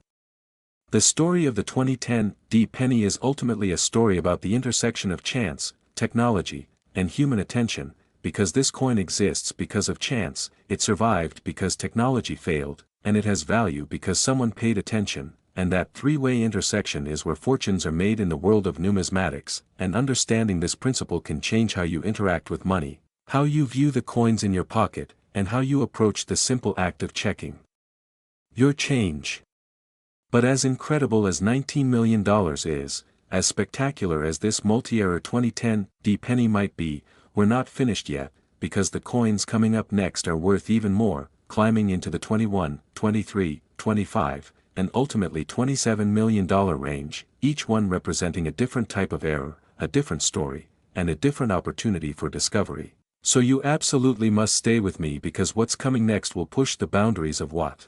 The story of the 2010 D penny is ultimately a story about the intersection of chance, technology, and human attention. Because this coin exists because of chance, it survived because technology failed, and it has value because someone paid attention, and that three-way intersection is where fortunes are made in the world of numismatics, and understanding this principle can change how you interact with money, how you view the coins in your pocket, and how you approach the simple act of checking your change. But as incredible as $19 million is, as spectacular as this multi-era 2010 D penny might be, we're not finished yet, because the coins coming up next are worth even more, climbing into the $21, $23, $25, and ultimately $27 million range, each one representing a different type of error, a different story, and a different opportunity for discovery. So you absolutely must stay with me because what's coming next will push the boundaries of what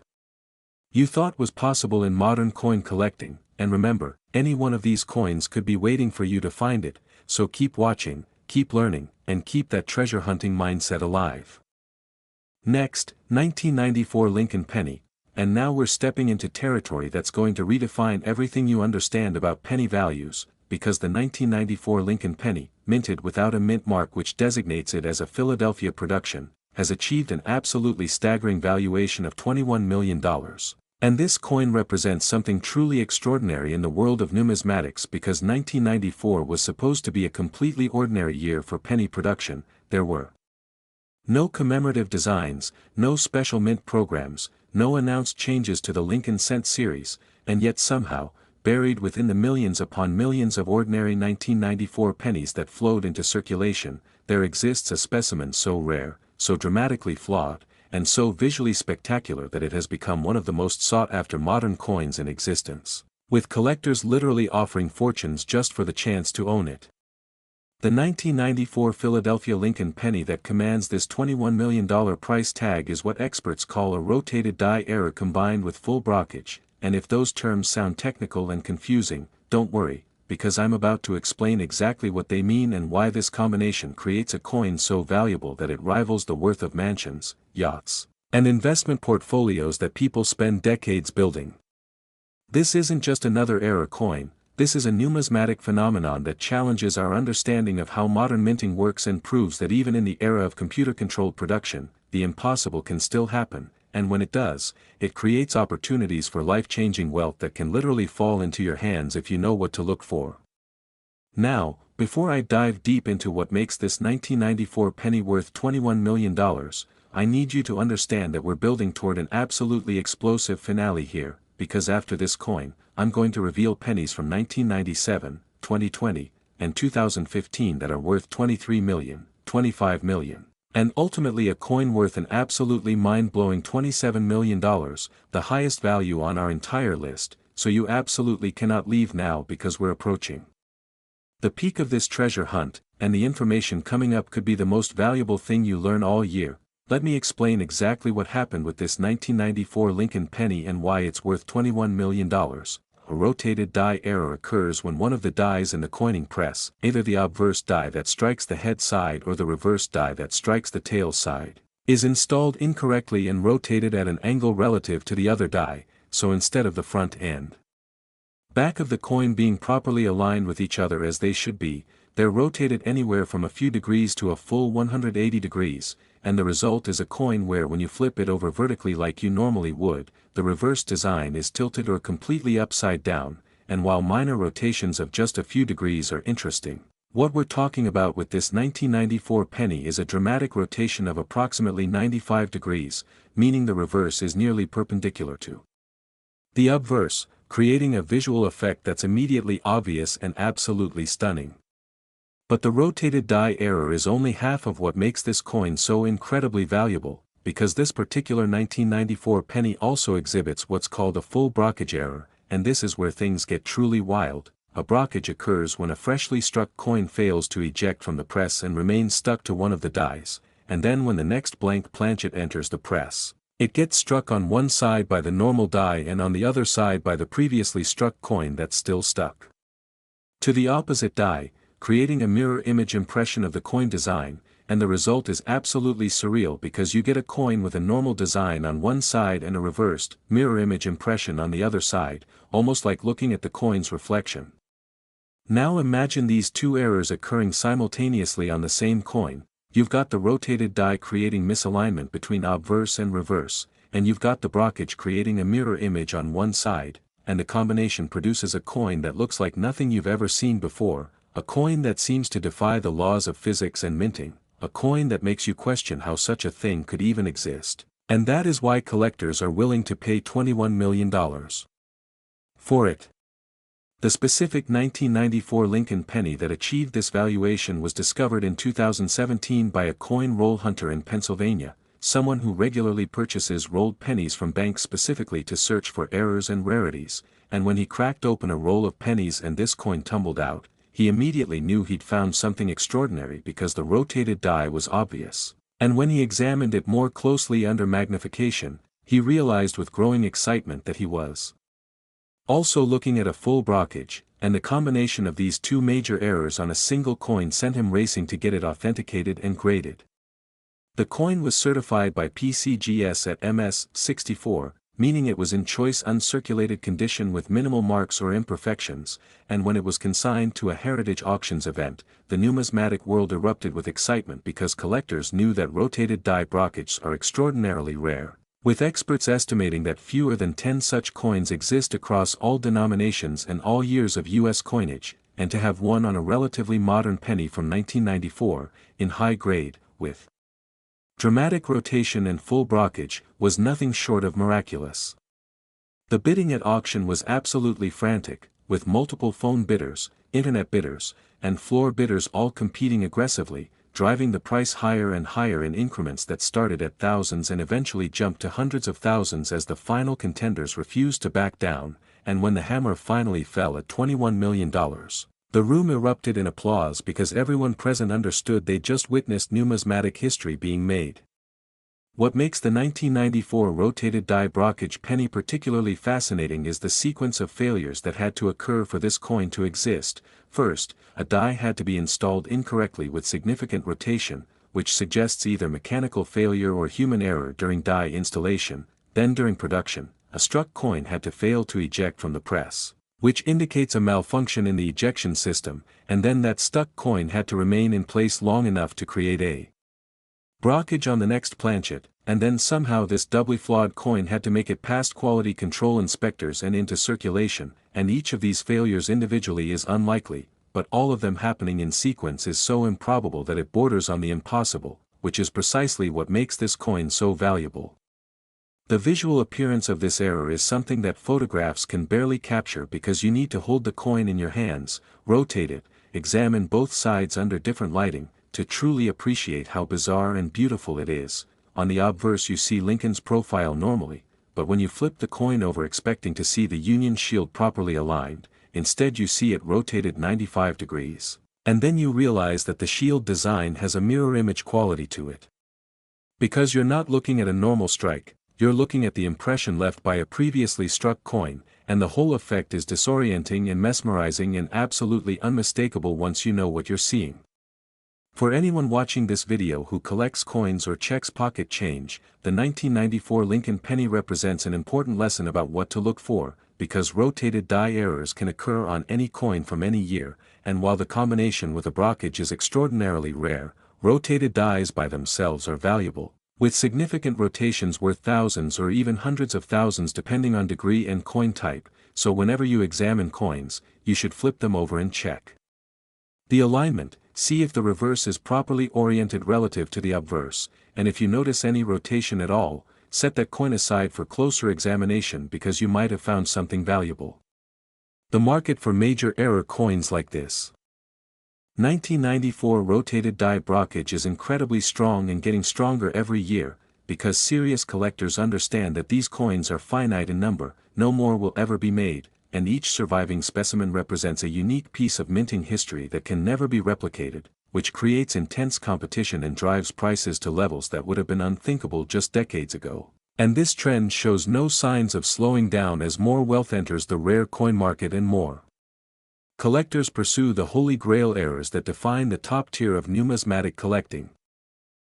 you thought was possible in modern coin collecting, and remember, any one of these coins could be waiting for you to find it, so keep watching, keep learning, and keep that treasure hunting mindset alive. Next, 1994 Lincoln penny, and now we're stepping into territory that's going to redefine everything you understand about penny values, because the 1994 Lincoln penny, minted without a mint mark which designates it as a Philadelphia production, has achieved an absolutely staggering valuation of $21 million. And this coin represents something truly extraordinary in the world of numismatics because 1994 was supposed to be a completely ordinary year for penny production. There were no commemorative designs, no special mint programs, no announced changes to the Lincoln Cent series, and yet somehow, buried within the millions upon millions of ordinary 1994 pennies that flowed into circulation, there exists a specimen so rare, so dramatically flawed, and so visually spectacular that it has become one of the most sought-after modern coins in existence, with collectors literally offering fortunes just for the chance to own it. The 1994 Philadelphia Lincoln penny that commands this $21 million price tag is what experts call a rotated die error combined with full brockage, and if those terms sound technical and confusing, don't worry, because I'm about to explain exactly what they mean and why this combination creates a coin so valuable that it rivals the worth of mansions, yachts, and investment portfolios that people spend decades building. This isn't just another era coin, this is a numismatic phenomenon that challenges our understanding of how modern minting works and proves that even in the era of computer-controlled production, the impossible can still happen, and when it does, it creates opportunities for life-changing wealth that can literally fall into your hands if you know what to look for. Now, before I dive deep into what makes this 1994 penny worth $21 million, I need you to understand that we're building toward an absolutely explosive finale here, because after this coin, I'm going to reveal pennies from 1997, 2020, and 2015 that are worth $23 million, $25 million. And ultimately a coin worth an absolutely mind-blowing $27 million, the highest value on our entire list, so you absolutely cannot leave now because we're approaching the peak of this treasure hunt, and the information coming up could be the most valuable thing you learn all year. Let me explain exactly what happened with this 1994 Lincoln penny and why it's worth $21 million. A rotated die error occurs when one of the dies in the coining press, either the obverse die that strikes the head side or the reverse die that strikes the tail side, is installed incorrectly and rotated at an angle relative to the other die, so instead of the front and back of the coin being properly aligned with each other as they should be, they're rotated anywhere from a few degrees to a full 180 degrees, and the result is a coin where when you flip it over vertically like you normally would, the reverse design is tilted or completely upside down, and while minor rotations of just a few degrees are interesting, what we're talking about with this 1994 penny is a dramatic rotation of approximately 95 degrees, meaning the reverse is nearly perpendicular to the obverse, creating a visual effect that's immediately obvious and absolutely stunning. But the rotated die error is only half of what makes this coin so incredibly valuable, because this particular 1994 penny also exhibits what's called a full brockage error, and this is where things get truly wild. A brockage occurs when a freshly struck coin fails to eject from the press and remains stuck to one of the dies, and then when the next blank planchet enters the press, it gets struck on one side by the normal die and on the other side by the previously struck coin that's still stuck. to the opposite die, creating a mirror image impression of the coin design, and the result is absolutely surreal because you get a coin with a normal design on one side and a reversed, mirror image impression on the other side, almost like looking at the coin's reflection. Now imagine these two errors occurring simultaneously on the same coin. You've got the rotated die creating misalignment between obverse and reverse, and you've got the brockage creating a mirror image on one side, and the combination produces a coin that looks like nothing you've ever seen before, a coin that seems to defy the laws of physics and minting, a coin that makes you question how such a thing could even exist. And that is why collectors are willing to pay $21 million for it. The specific 1994 Lincoln penny that achieved this valuation was discovered in 2017 by a coin roll hunter in Pennsylvania, someone who regularly purchases rolled pennies from banks specifically to search for errors and rarities, and when he cracked open a roll of pennies and this coin tumbled out, he immediately knew he'd found something extraordinary because the rotated die was obvious, and when he examined it more closely under magnification, he realized with growing excitement that he was also looking at a full brockage, and the combination of these two major errors on a single coin sent him racing to get it authenticated and graded. The coin was certified by PCGS at MS-64, meaning it was in choice uncirculated condition with minimal marks or imperfections, and when it was consigned to a heritage auctions event, the numismatic world erupted with excitement because collectors knew that rotated die brockages are extraordinarily rare, with experts estimating that fewer than 10 such coins exist across all denominations and all years of U.S. coinage, and to have one on a relatively modern penny from 1994, in high grade, with dramatic rotation and full brockage, was nothing short of miraculous. The bidding at auction was absolutely frantic, with multiple phone bidders, internet bidders, and floor bidders all competing aggressively, driving the price higher and higher in increments that started at thousands and eventually jumped to hundreds of thousands as the final contenders refused to back down, and when the hammer finally fell at $21 million, the room erupted in applause because everyone present understood they'd just witnessed numismatic history being made. What makes the 1994 rotated die brockage penny particularly fascinating is the sequence of failures that had to occur for this coin to exist. First, a die had to be installed incorrectly with significant rotation, which suggests either mechanical failure or human error during die installation. Then during production, a struck coin had to fail to eject from the press, which indicates a malfunction in the ejection system, and then that stuck coin had to remain in place long enough to create a brockage on the next planchet, and then somehow this doubly flawed coin had to make it past quality control inspectors and into circulation, and each of these failures individually is unlikely, but all of them happening in sequence is so improbable that it borders on the impossible, which is precisely what makes this coin so valuable. The visual appearance of this error is something that photographs can barely capture because you need to hold the coin in your hands, rotate it, examine both sides under different lighting, to truly appreciate how bizarre and beautiful it is. On the obverse you see Lincoln's profile normally, but when you flip the coin over expecting to see the Union shield properly aligned, instead you see it rotated 95 degrees, and then you realize that the shield design has a mirror image quality to it. Because you're not looking at a normal strike, you're looking at the impression left by a previously struck coin, and the whole effect is disorienting and mesmerizing and absolutely unmistakable once you know what you're seeing. For anyone watching this video who collects coins or checks pocket change, the 1994 Lincoln penny represents an important lesson about what to look for, because rotated die errors can occur on any coin from any year, and while the combination with a brockage is extraordinarily rare, rotated dies by themselves are valuable, with significant rotations worth thousands or even hundreds of thousands depending on degree and coin type, so whenever you examine coins, you should flip them over and check the alignment. See if the reverse is properly oriented relative to the obverse, and if you notice any rotation at all, set that coin aside for closer examination because you might have found something valuable. The market for major error coins like this 1994 rotated die brockage is incredibly strong and getting stronger every year, because serious collectors understand that these coins are finite in number, no more will ever be made, and each surviving specimen represents a unique piece of minting history that can never be replicated, which creates intense competition and drives prices to levels that would have been unthinkable just decades ago. And this trend shows no signs of slowing down as more wealth enters the rare coin market and more Collectors pursue the holy grail errors that define the top tier of numismatic collecting.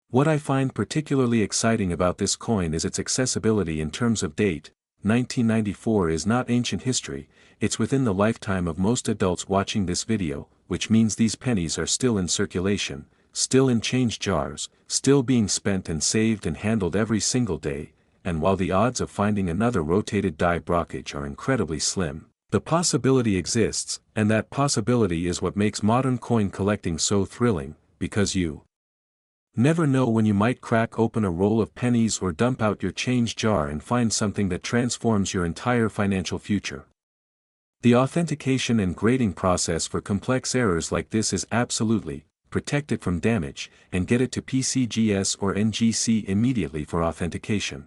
What I find particularly exciting about this coin is its accessibility in terms of date. 1994 is not ancient history, it's within the lifetime of most adults watching this video, which means these pennies are still in circulation, still in change jars, still being spent and saved and handled every single day, and while the odds of finding another rotated die brockage are incredibly slim, the possibility exists, and that possibility is what makes modern coin collecting so thrilling, because you never know when you might crack open a roll of pennies or dump out your change jar and find something that transforms your entire financial future. The authentication and grading process for complex errors like this is absolutely protect it from damage, and get it to PCGS or NGC immediately for authentication.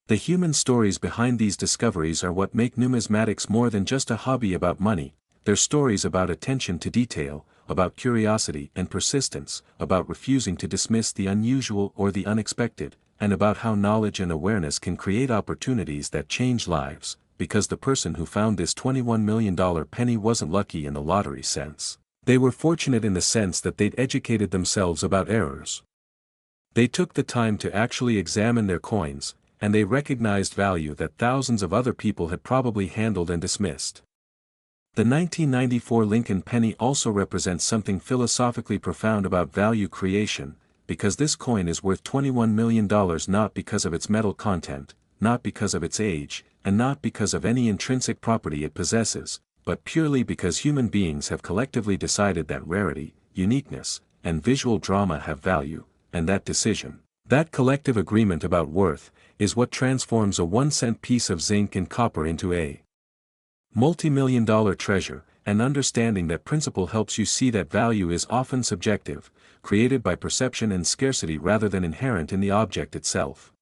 The human stories behind these discoveries are what make numismatics more than just a hobby about money. They're stories about attention to detail, about curiosity and persistence, about refusing to dismiss the unusual or the unexpected, and about how knowledge and awareness can create opportunities that change lives, because the person who found this $21 million penny wasn't lucky in the lottery sense. They were fortunate in the sense that they'd educated themselves about errors. They took the time to actually examine their coins, and they recognized value that thousands of other people had probably handled and dismissed. The 1994 Lincoln penny also represents something philosophically profound about value creation, because this coin is worth $21 million not because of its metal content, not because of its age, and not because of any intrinsic property it possesses, but purely because human beings have collectively decided that rarity, uniqueness, and visual drama have value, and that decision, that collective agreement about worth, is what transforms a 1-cent piece of zinc and copper into a multi-million-dollar treasure. And understanding that principle helps you see that value is often subjective, created by perception and scarcity rather than inherent in the object itself.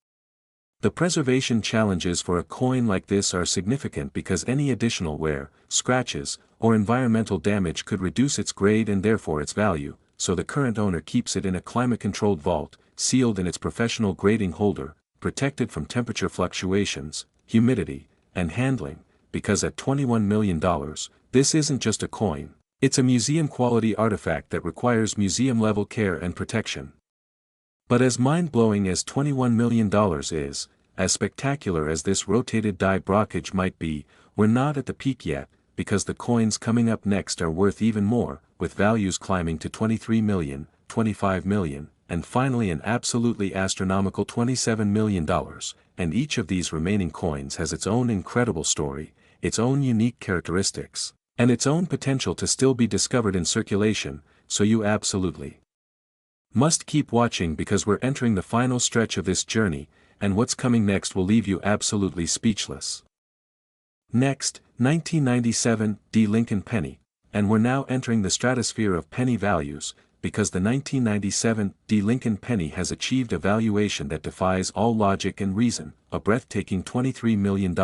The preservation challenges for a coin like this are significant because any additional wear, scratches, or environmental damage could reduce its grade and therefore its value, so the current owner keeps it in a climate-controlled vault, sealed in its professional grading holder, protected from temperature fluctuations, humidity, and handling, because at $21 million, this isn't just a coin, it's a museum-quality artifact that requires museum-level care and protection. But as mind-blowing as $21 million is, as spectacular as this rotated die brockage might be, we're not at the peak yet, because the coins coming up next are worth even more, with values climbing to $23 million, $25 million, and finally an absolutely astronomical $27 million, and each of these remaining coins has its own incredible story, its own unique characteristics, and its own potential to still be discovered in circulation, so you absolutely must keep watching because we're entering the final stretch of this journey, and what's coming next will leave you absolutely speechless. Next, 1997 D. Lincoln penny, and we're now entering the stratosphere of penny values, because the 1997 D. Lincoln penny has achieved a valuation that defies all logic and reason, a breathtaking $23 million,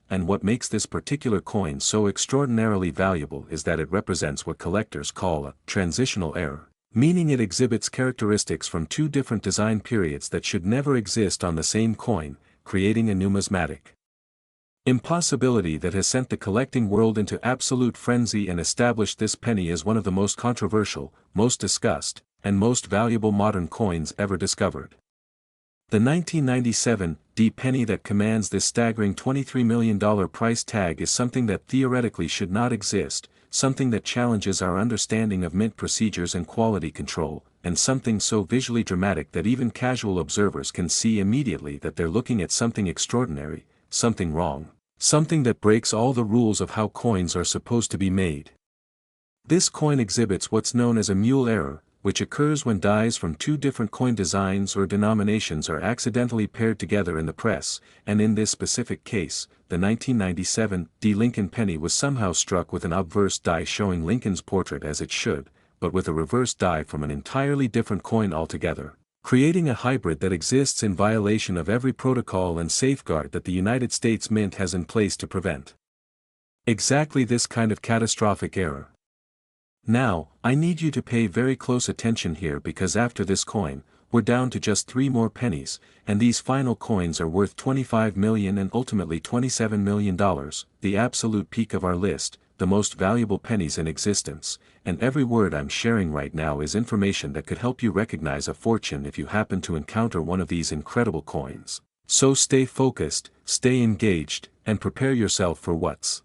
and what makes this particular coin so extraordinarily valuable is that it represents what collectors call a transitional error, meaning it exhibits characteristics from two different design periods that should never exist on the same coin, creating a numismatic impossibility that has sent the collecting world into absolute frenzy and established this penny as one of the most controversial, most discussed, and most valuable modern coins ever discovered. The 1997 D penny that commands this staggering $23 million price tag is something that theoretically should not exist, something that challenges our understanding of mint procedures and quality control, and something so visually dramatic that even casual observers can see immediately that they're looking at something extraordinary, something wrong, something that breaks all the rules of how coins are supposed to be made. This coin exhibits what's known as a mule error, which occurs when dies from two different coin designs or denominations are accidentally paired together in the press, and in this specific case, the 1997 D. Lincoln penny was somehow struck with an obverse die showing Lincoln's portrait as it should, but with a reverse die from an entirely different coin altogether, creating a hybrid that exists in violation of every protocol and safeguard that the United States Mint has in place to prevent exactly this kind of catastrophic error. Now, I need you to pay very close attention here because after this coin, we're down to just 3 more pennies, and these final coins are worth $25 million and ultimately $27 million, the absolute peak of our list, the most valuable pennies in existence, and every word I'm sharing right now is information that could help you recognize a fortune if you happen to encounter one of these incredible coins. So stay focused, stay engaged, and prepare yourself for what's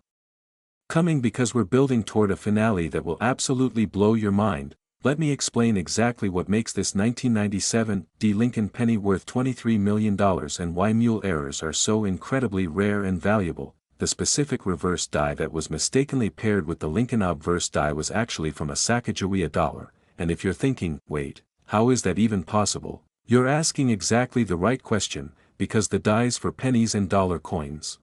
coming, because we're building toward a finale that will absolutely blow your mind. Let me explain exactly what makes this 1997 Lincoln penny worth $23 million and why mule errors are so incredibly rare and valuable. The specific reverse die that was mistakenly paired with the Lincoln obverse die was actually from a Sacagawea dollar, and if you're thinking, wait, how is that even possible? You're asking exactly the right question, because the dies for pennies and dollar coins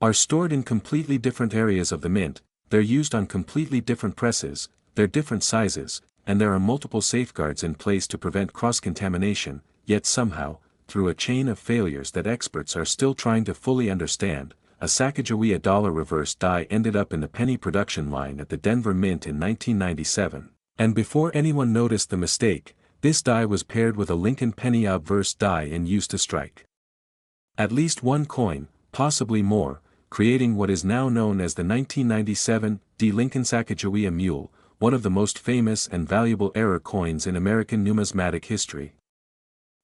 are stored in completely different areas of the mint, they're used on completely different presses, they're different sizes, and there are multiple safeguards in place to prevent cross-contamination, yet somehow, through a chain of failures that experts are still trying to fully understand, a Sacagawea dollar reverse die ended up in the penny production line at the Denver Mint in 1997. And before anyone noticed the mistake, this die was paired with a Lincoln penny obverse die and used to strike at least one coin, possibly more, creating what is now known as the 1997 Lincoln-Sacagawea mule, one of the most famous and valuable error coins in American numismatic history.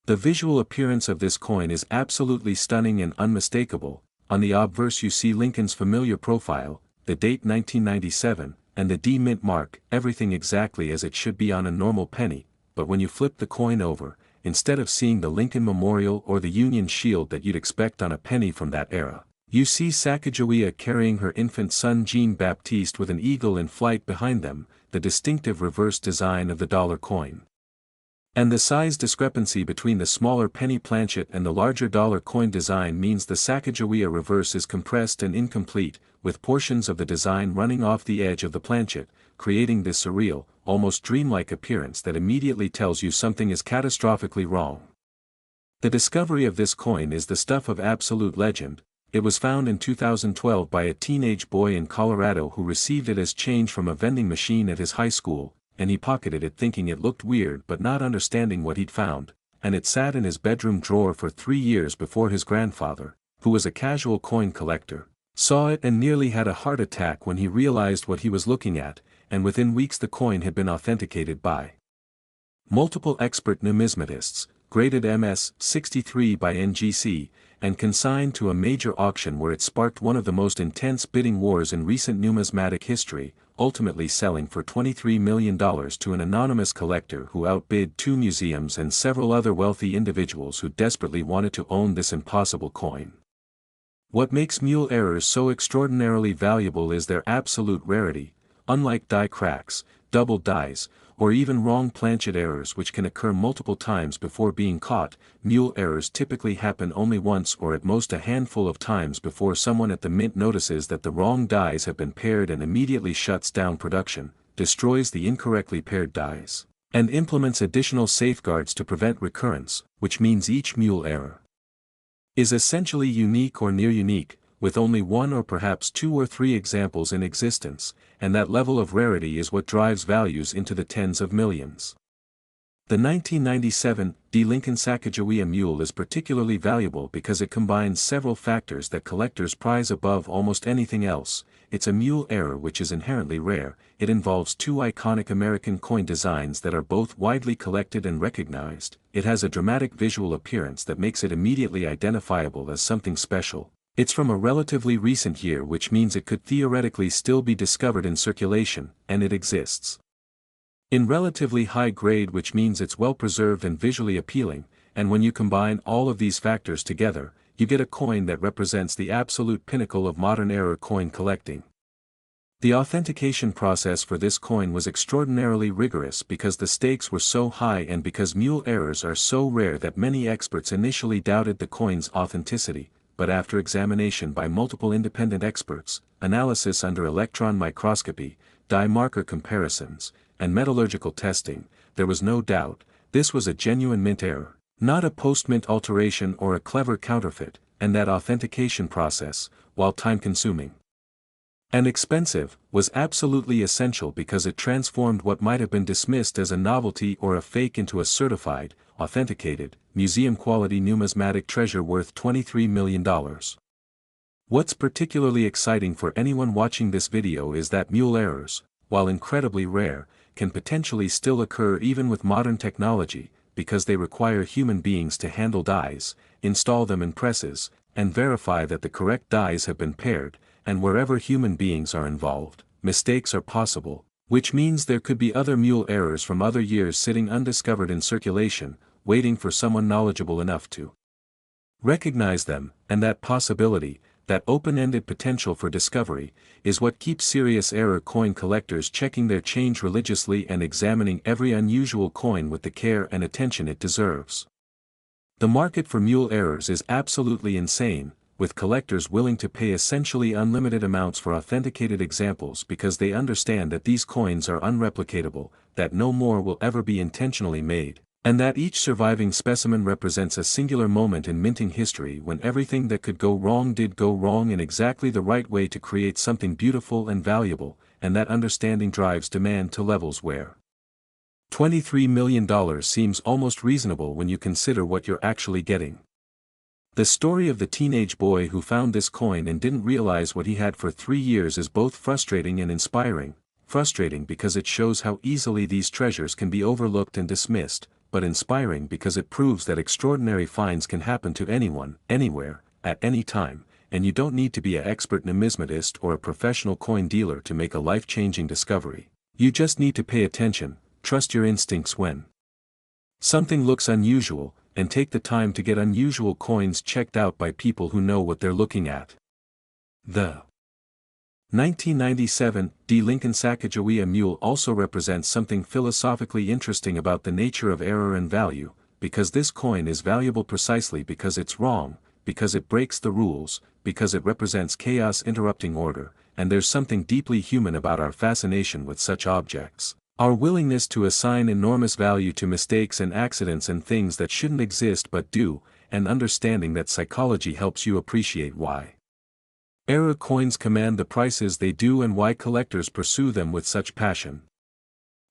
The visual appearance of this coin is absolutely stunning and unmistakable. On the obverse you see Lincoln's familiar profile, the date 1997, and the D mint mark, everything exactly as it should be on a normal penny, but when you flip the coin over, instead of seeing the Lincoln Memorial or the Union Shield that you'd expect on a penny from that era, you see Sacagawea carrying her infant son Jean-Baptiste with an eagle in flight behind them, the distinctive reverse design of the dollar coin. And the size discrepancy between the smaller penny planchet and the larger dollar coin design means the Sacagawea reverse is compressed and incomplete, with portions of the design running off the edge of the planchet, creating this surreal, almost dreamlike appearance that immediately tells you something is catastrophically wrong. The discovery of this coin is the stuff of absolute legend. It was found in 2012 by a teenage boy in Colorado who received it as change from a vending machine at his high school, and he pocketed it thinking it looked weird but not understanding what he'd found, and it sat in his bedroom drawer for 3 years before his grandfather, who was a casual coin collector, saw it and nearly had a heart attack when he realized what he was looking at, and within weeks the coin had been authenticated by multiple expert numismatists, graded MS 63 by NGC, and consigned to a major auction where it sparked one of the most intense bidding wars in recent numismatic history, ultimately selling for $23 million to an anonymous collector who outbid 2 museums and several other wealthy individuals who desperately wanted to own this impossible coin. What makes mule errors so extraordinarily valuable is their absolute rarity. Unlike die cracks, double dies, or even wrong planchet errors which can occur multiple times before being caught, mule errors typically happen only once or at most a handful of times before someone at the mint notices that the wrong dies have been paired and immediately shuts down production, destroys the incorrectly paired dies, and implements additional safeguards to prevent recurrence, which means each mule error is essentially unique or near unique, with only 1 or perhaps 2 or 3 examples in existence, and that level of rarity is what drives values into the tens of millions. The 1997 Lincoln-Sacagawea mule is particularly valuable because it combines several factors that collectors prize above almost anything else. It's a mule error which is inherently rare. It involves 2 iconic American coin designs that are both widely collected and recognized. It has a dramatic visual appearance that makes it immediately identifiable as something special. It's from a relatively recent year, which means it could theoretically still be discovered in circulation, and it exists in relatively high grade, which means it's well preserved and visually appealing, and when you combine all of these factors together, you get a coin that represents the absolute pinnacle of modern era coin collecting. The authentication process for this coin was extraordinarily rigorous because the stakes were so high and because mule errors are so rare that many experts initially doubted the coin's authenticity, but after examination by multiple independent experts, analysis under electron microscopy, die marker comparisons, and metallurgical testing, there was no doubt, this was a genuine mint error, not a post-mint alteration or a clever counterfeit, and that authentication process, while time-consuming and expensive, was absolutely essential because it transformed what might have been dismissed as a novelty or a fake into a certified, authenticated, museum-quality numismatic treasure worth $23 million. What's particularly exciting for anyone watching this video is that mule errors, while incredibly rare, can potentially still occur even with modern technology, because they require human beings to handle dies, install them in presses, and verify that the correct dies have been paired, and wherever human beings are involved, mistakes are possible, which means there could be other mule errors from other years sitting undiscovered in circulation, waiting for someone knowledgeable enough to recognize them, and that possibility, that open-ended potential for discovery, is what keeps serious error coin collectors checking their change religiously and examining every unusual coin with the care and attention it deserves. The market for mule errors is absolutely insane, with collectors willing to pay essentially unlimited amounts for authenticated examples because they understand that these coins are unreplicatable, that no more will ever be intentionally made, and that each surviving specimen represents a singular moment in minting history when everything that could go wrong did go wrong in exactly the right way to create something beautiful and valuable, and that understanding drives demand to levels where $23 million seems almost reasonable when you consider what you're actually getting. The story of the teenage boy who found this coin and didn't realize what he had for 3 years is both frustrating and inspiring. Frustrating because it shows how easily these treasures can be overlooked and dismissed, but inspiring because it proves that extraordinary finds can happen to anyone, anywhere, at any time, and you don't need to be an expert numismatist or a professional coin dealer to make a life-changing discovery. You just need to pay attention, trust your instincts when something looks unusual, and take the time to get unusual coins checked out by people who know what they're looking at. The 1997 Lincoln-Sacagawea mule also represents something philosophically interesting about the nature of error and value, because this coin is valuable precisely because it's wrong, because it breaks the rules, because it represents chaos interrupting order, and there's something deeply human about our fascination with such objects. Our willingness to assign enormous value to mistakes and accidents and things that shouldn't exist but do, and understanding that psychology helps you appreciate why error coins command the prices they do and why collectors pursue them with such passion.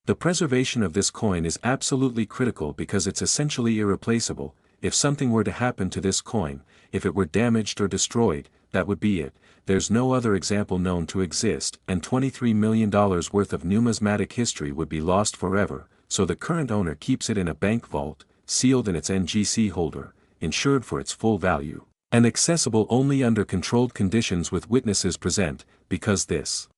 The preservation of this coin is absolutely critical because it's essentially irreplaceable. If something were to happen to this coin, if it were damaged or destroyed, that would be it. There's no other example known to exist, and $23 million worth of numismatic history would be lost forever, so the current owner keeps it in a bank vault, sealed in its NGC holder, insured for its full value, and accessible only under controlled conditions with witnesses present, because this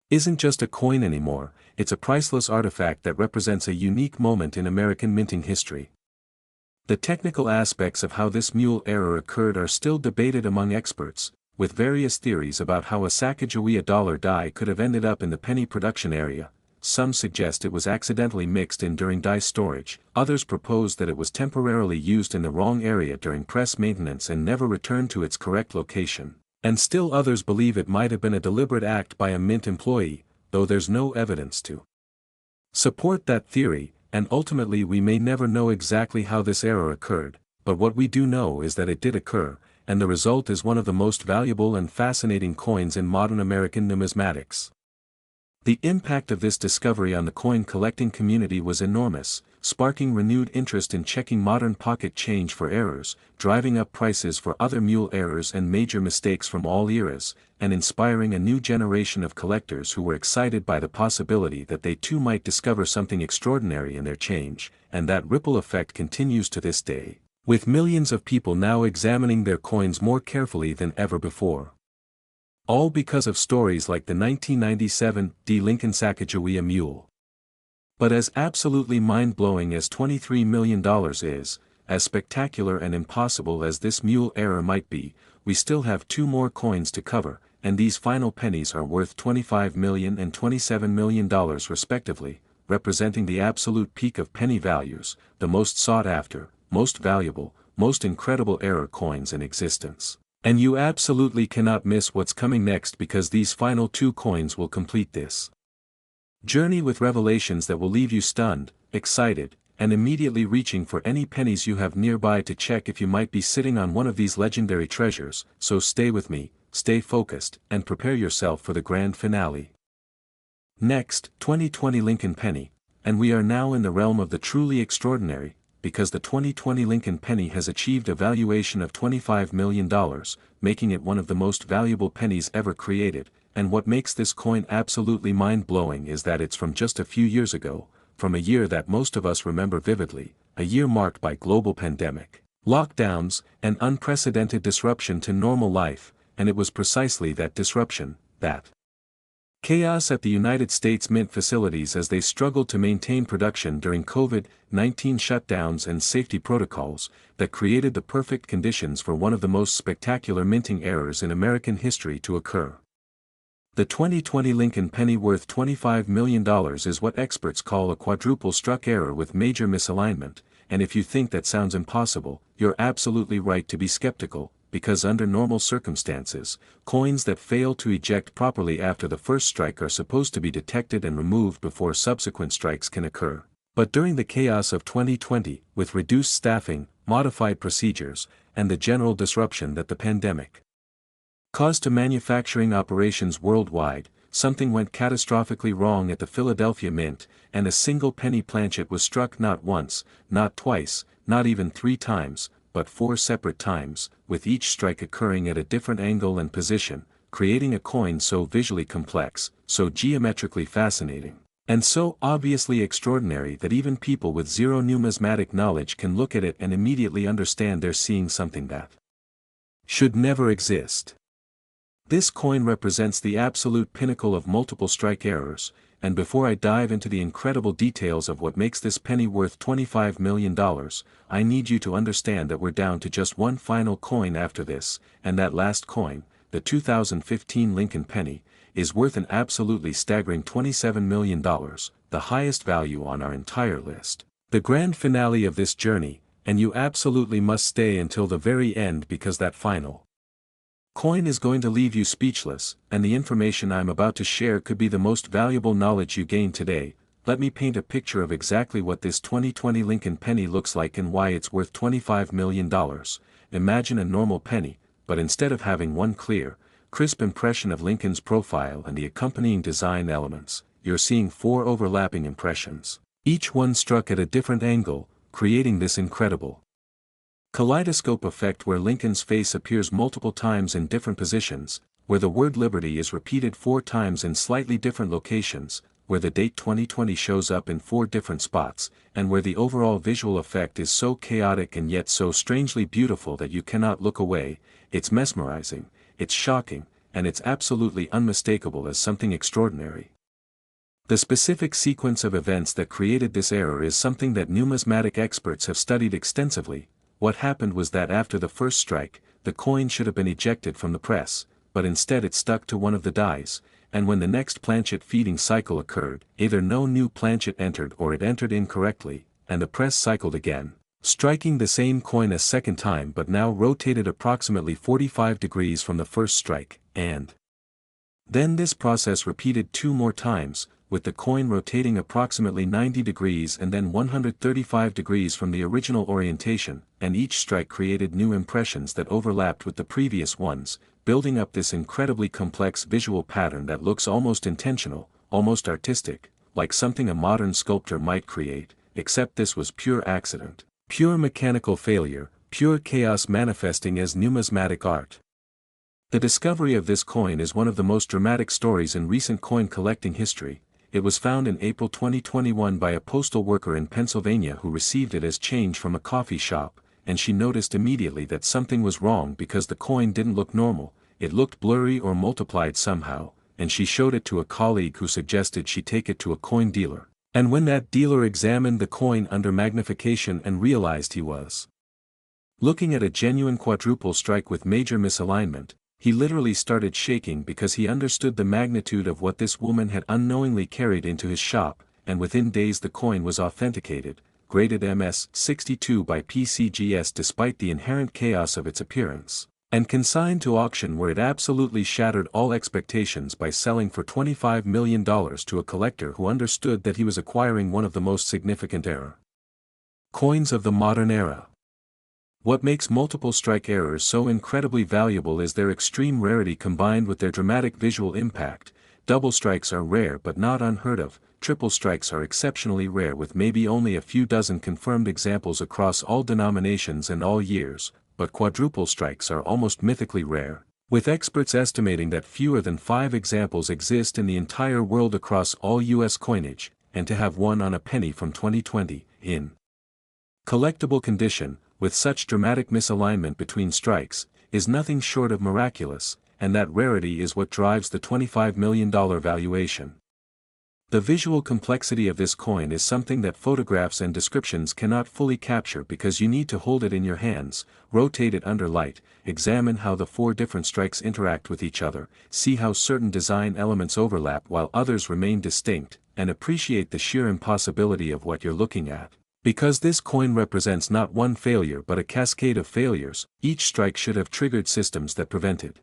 isn't just a coin anymore, it's a priceless artifact that represents a unique moment in American minting history. The technical aspects of how this mule error occurred are still debated among experts, with various theories about how a Sacagawea dollar die could have ended up in the penny production area. Some suggest it was accidentally mixed in during die storage, others propose that it was temporarily used in the wrong area during press maintenance and never returned to its correct location, and still others believe it might have been a deliberate act by a mint employee, though there's no evidence to support that theory, and ultimately we may never know exactly how this error occurred, but what we do know is that it did occur, and the result is one of the most valuable and fascinating coins in modern American numismatics. The impact of this discovery on the coin collecting community was enormous, sparking renewed interest in checking modern pocket change for errors, driving up prices for other mule errors and major mistakes from all eras, and inspiring a new generation of collectors who were excited by the possibility that they too might discover something extraordinary in their change, and that ripple effect continues to this day, with millions of people now examining their coins more carefully than ever before. All because of stories like the 1997 Lincoln-Sacagawea mule. But as absolutely mind-blowing as $23 million is, as spectacular and impossible as this mule error might be, we still have 2 more coins to cover, and these final pennies are worth $25 million and $27 million respectively, representing the absolute peak of penny values, the most sought after, most valuable, most incredible error coins in existence. And you absolutely cannot miss what's coming next because these final 2 coins will complete this journey with revelations that will leave you stunned, excited, and immediately reaching for any pennies you have nearby to check if you might be sitting on one of these legendary treasures. So stay with me, stay focused, and prepare yourself for the grand finale. Next, 2020 Lincoln penny, and we are now in the realm of the truly extraordinary, because the 2020 Lincoln penny has achieved a valuation of $25 million, making it one of the most valuable pennies ever created, and what makes this coin absolutely mind-blowing is that it's from just a few years ago, from a year that most of us remember vividly, a year marked by global pandemic, lockdowns, and unprecedented disruption to normal life, and it was precisely that disruption, that chaos at the United States Mint facilities as they struggled to maintain production during COVID-19 shutdowns and safety protocols, that created the perfect conditions for one of the most spectacular minting errors in American history to occur. The 2020 Lincoln penny worth $25 million is what experts call a quadruple struck error with major misalignment, and if you think that sounds impossible, you're absolutely right to be skeptical, because under normal circumstances, coins that fail to eject properly after the first strike are supposed to be detected and removed before subsequent strikes can occur. But during the chaos of 2020, with reduced staffing, modified procedures, and the general disruption that the pandemic caused to manufacturing operations worldwide, something went catastrophically wrong at the Philadelphia Mint, and a single penny planchet was struck not once, not twice, not even 3 times, but 4 separate times, with each strike occurring at a different angle and position, creating a coin so visually complex, so geometrically fascinating, and so obviously extraordinary that even people with zero numismatic knowledge can look at it and immediately understand they're seeing something that should never exist. This coin represents the absolute pinnacle of multiple strike errors, and before I dive into the incredible details of what makes this penny worth $25 million, I need you to understand that we're down to just one final coin after this, and that last coin, the 2015 Lincoln penny, is worth an absolutely staggering $27 million, the highest value on our entire list. The grand finale of this journey, and you absolutely must stay until the very end because that final coin is going to leave you speechless, and the information I'm about to share could be the most valuable knowledge you gain today. Let me paint a picture of exactly what this 2020 Lincoln penny looks like and why it's worth $25 million. Imagine a normal penny, but instead of having one clear, crisp impression of Lincoln's profile and the accompanying design elements, you're seeing 4 overlapping impressions, each one struck at a different angle, creating this incredible kaleidoscope effect where Lincoln's face appears multiple times in different positions, where the word Liberty is repeated 4 times in slightly different locations, where the date 2020 shows up in 4 different spots, and where the overall visual effect is so chaotic and yet so strangely beautiful that you cannot look away. It's mesmerizing, it's shocking, and it's absolutely unmistakable as something extraordinary. The specific sequence of events that created this error is something that numismatic experts have studied extensively. What happened was that after the first strike, the coin should have been ejected from the press, but instead it stuck to one of the dies, and when the next planchet feeding cycle occurred, either no new planchet entered or it entered incorrectly, and the press cycled again, striking the same coin a second time but now rotated approximately 45 degrees from the first strike, and then this process repeated 2 more times, with the coin rotating approximately 90 degrees and then 135 degrees from the original orientation, and each strike created new impressions that overlapped with the previous ones, building up this incredibly complex visual pattern that looks almost intentional, almost artistic, like something a modern sculptor might create, except this was pure accident, pure mechanical failure, pure chaos manifesting as numismatic art. The discovery of this coin is one of the most dramatic stories in recent coin collecting history. It was found in April 2021 by a postal worker in Pennsylvania who received it as change from a coffee shop, and she noticed immediately that something was wrong because the coin didn't look normal, it looked blurry or multiplied somehow, and she showed it to a colleague who suggested she take it to a coin dealer. And when that dealer examined the coin under magnification and realized he was looking at a genuine quadruple strike with major misalignment, he literally started shaking because he understood the magnitude of what this woman had unknowingly carried into his shop, and within days the coin was authenticated, graded MS-62 by PCGS despite the inherent chaos of its appearance, and consigned to auction where it absolutely shattered all expectations by selling for $25 million to a collector who understood that he was acquiring one of the most significant coins of the modern era. What makes multiple strike errors so incredibly valuable is their extreme rarity combined with their dramatic visual impact, Double strikes are rare but not unheard of. Triple strikes are exceptionally rare with maybe only a few dozen confirmed examples across all denominations and all years, but quadruple strikes are almost mythically rare, with experts estimating that fewer than 5 examples exist in the entire world across all U.S. coinage, and to have one on a penny from 2020, in collectible condition, with such dramatic misalignment between strikes, is nothing short of miraculous, and that rarity is what drives the $25 million valuation. The visual complexity of this coin is something that photographs and descriptions cannot fully capture because you need to hold it in your hands, rotate it under light, examine how the 4 different strikes interact with each other, see how certain design elements overlap while others remain distinct, and appreciate the sheer impossibility of what you're looking at. Because this coin represents not one failure but a cascade of failures, each strike should have triggered systems that prevented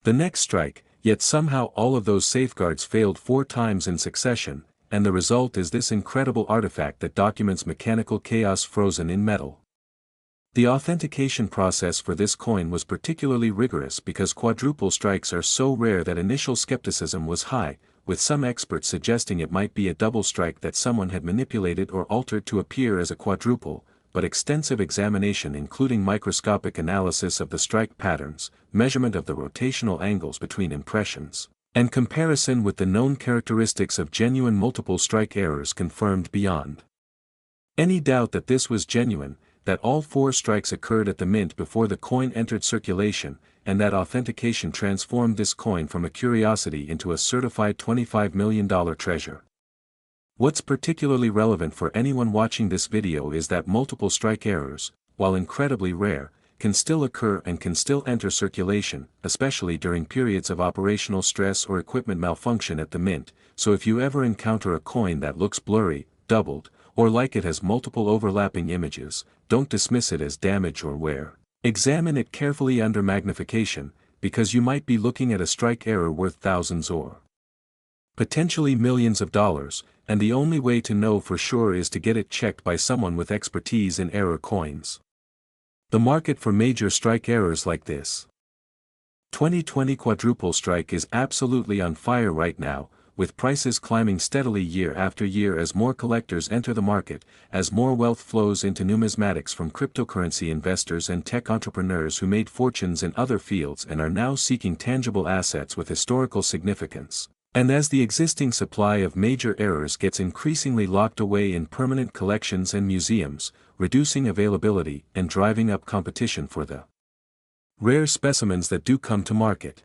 the next strike, yet somehow all of those safeguards failed 4 times in succession, and the result is this incredible artifact that documents mechanical chaos frozen in metal. The authentication process for this coin was particularly rigorous because quadruple strikes are so rare that initial skepticism was high, with some experts suggesting it might be a double strike that someone had manipulated or altered to appear as a quadruple, but extensive examination including microscopic analysis of the strike patterns, measurement of the rotational angles between impressions, and comparison with the known characteristics of genuine multiple strike errors confirmed beyond any doubt that this was genuine, that all 4 strikes occurred at the mint before the coin entered circulation, and that authentication transformed this coin from a curiosity into a certified $25 million treasure. What's particularly relevant for anyone watching this video is that multiple strike errors, while incredibly rare, can still occur and can still enter circulation, especially during periods of operational stress or equipment malfunction at the mint, so if you ever encounter a coin that looks blurry, doubled, or like it has multiple overlapping images, don't dismiss it as damage or wear. Examine it carefully under magnification, because you might be looking at a strike error worth thousands or potentially millions of dollars, and the only way to know for sure is to get it checked by someone with expertise in error coins. The market for major strike errors like this 2020 quadruple strike is absolutely on fire right now, with prices climbing steadily year after year as more collectors enter the market, as more wealth flows into numismatics from cryptocurrency investors and tech entrepreneurs who made fortunes in other fields and are now seeking tangible assets with historical significance. And as the existing supply of major errors gets increasingly locked away in permanent collections and museums, reducing availability and driving up competition for the rare specimens that do come to market.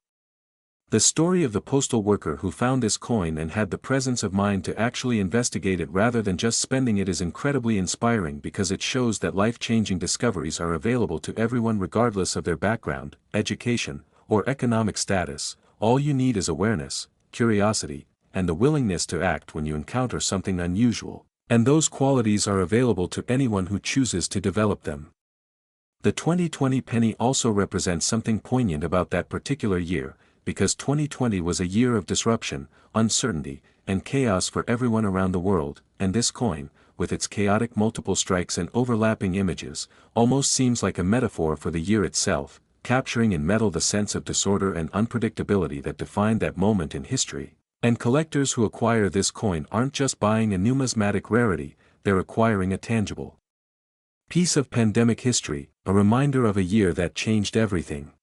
The story of the postal worker who found this coin and had the presence of mind to actually investigate it rather than just spending it is incredibly inspiring because it shows that life-changing discoveries are available to everyone regardless of their background, education, or economic status. All you need is awareness, curiosity, and the willingness to act when you encounter something unusual, and those qualities are available to anyone who chooses to develop them. The 2020 penny also represents something poignant about that particular year, because 2020 was a year of disruption, uncertainty, and chaos for everyone around the world, and this coin, with its chaotic multiple strikes and overlapping images, almost seems like a metaphor for the year itself, capturing in metal the sense of disorder and unpredictability that defined that moment in history. And collectors who acquire this coin aren't just buying a numismatic rarity, they're acquiring a tangible piece of pandemic history, a reminder of a year that changed everything.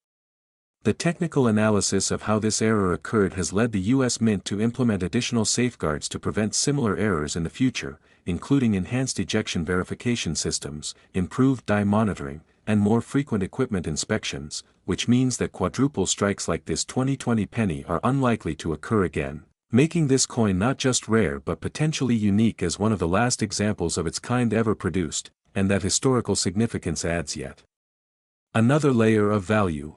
The technical analysis of how this error occurred has led the U.S. Mint to implement additional safeguards to prevent similar errors in the future, including enhanced ejection verification systems, improved die monitoring, and more frequent equipment inspections, which means that quadruple strikes like this 2020 penny are unlikely to occur again, making this coin not just rare but potentially unique as one of the last examples of its kind ever produced, and that historical significance adds yet another layer of value.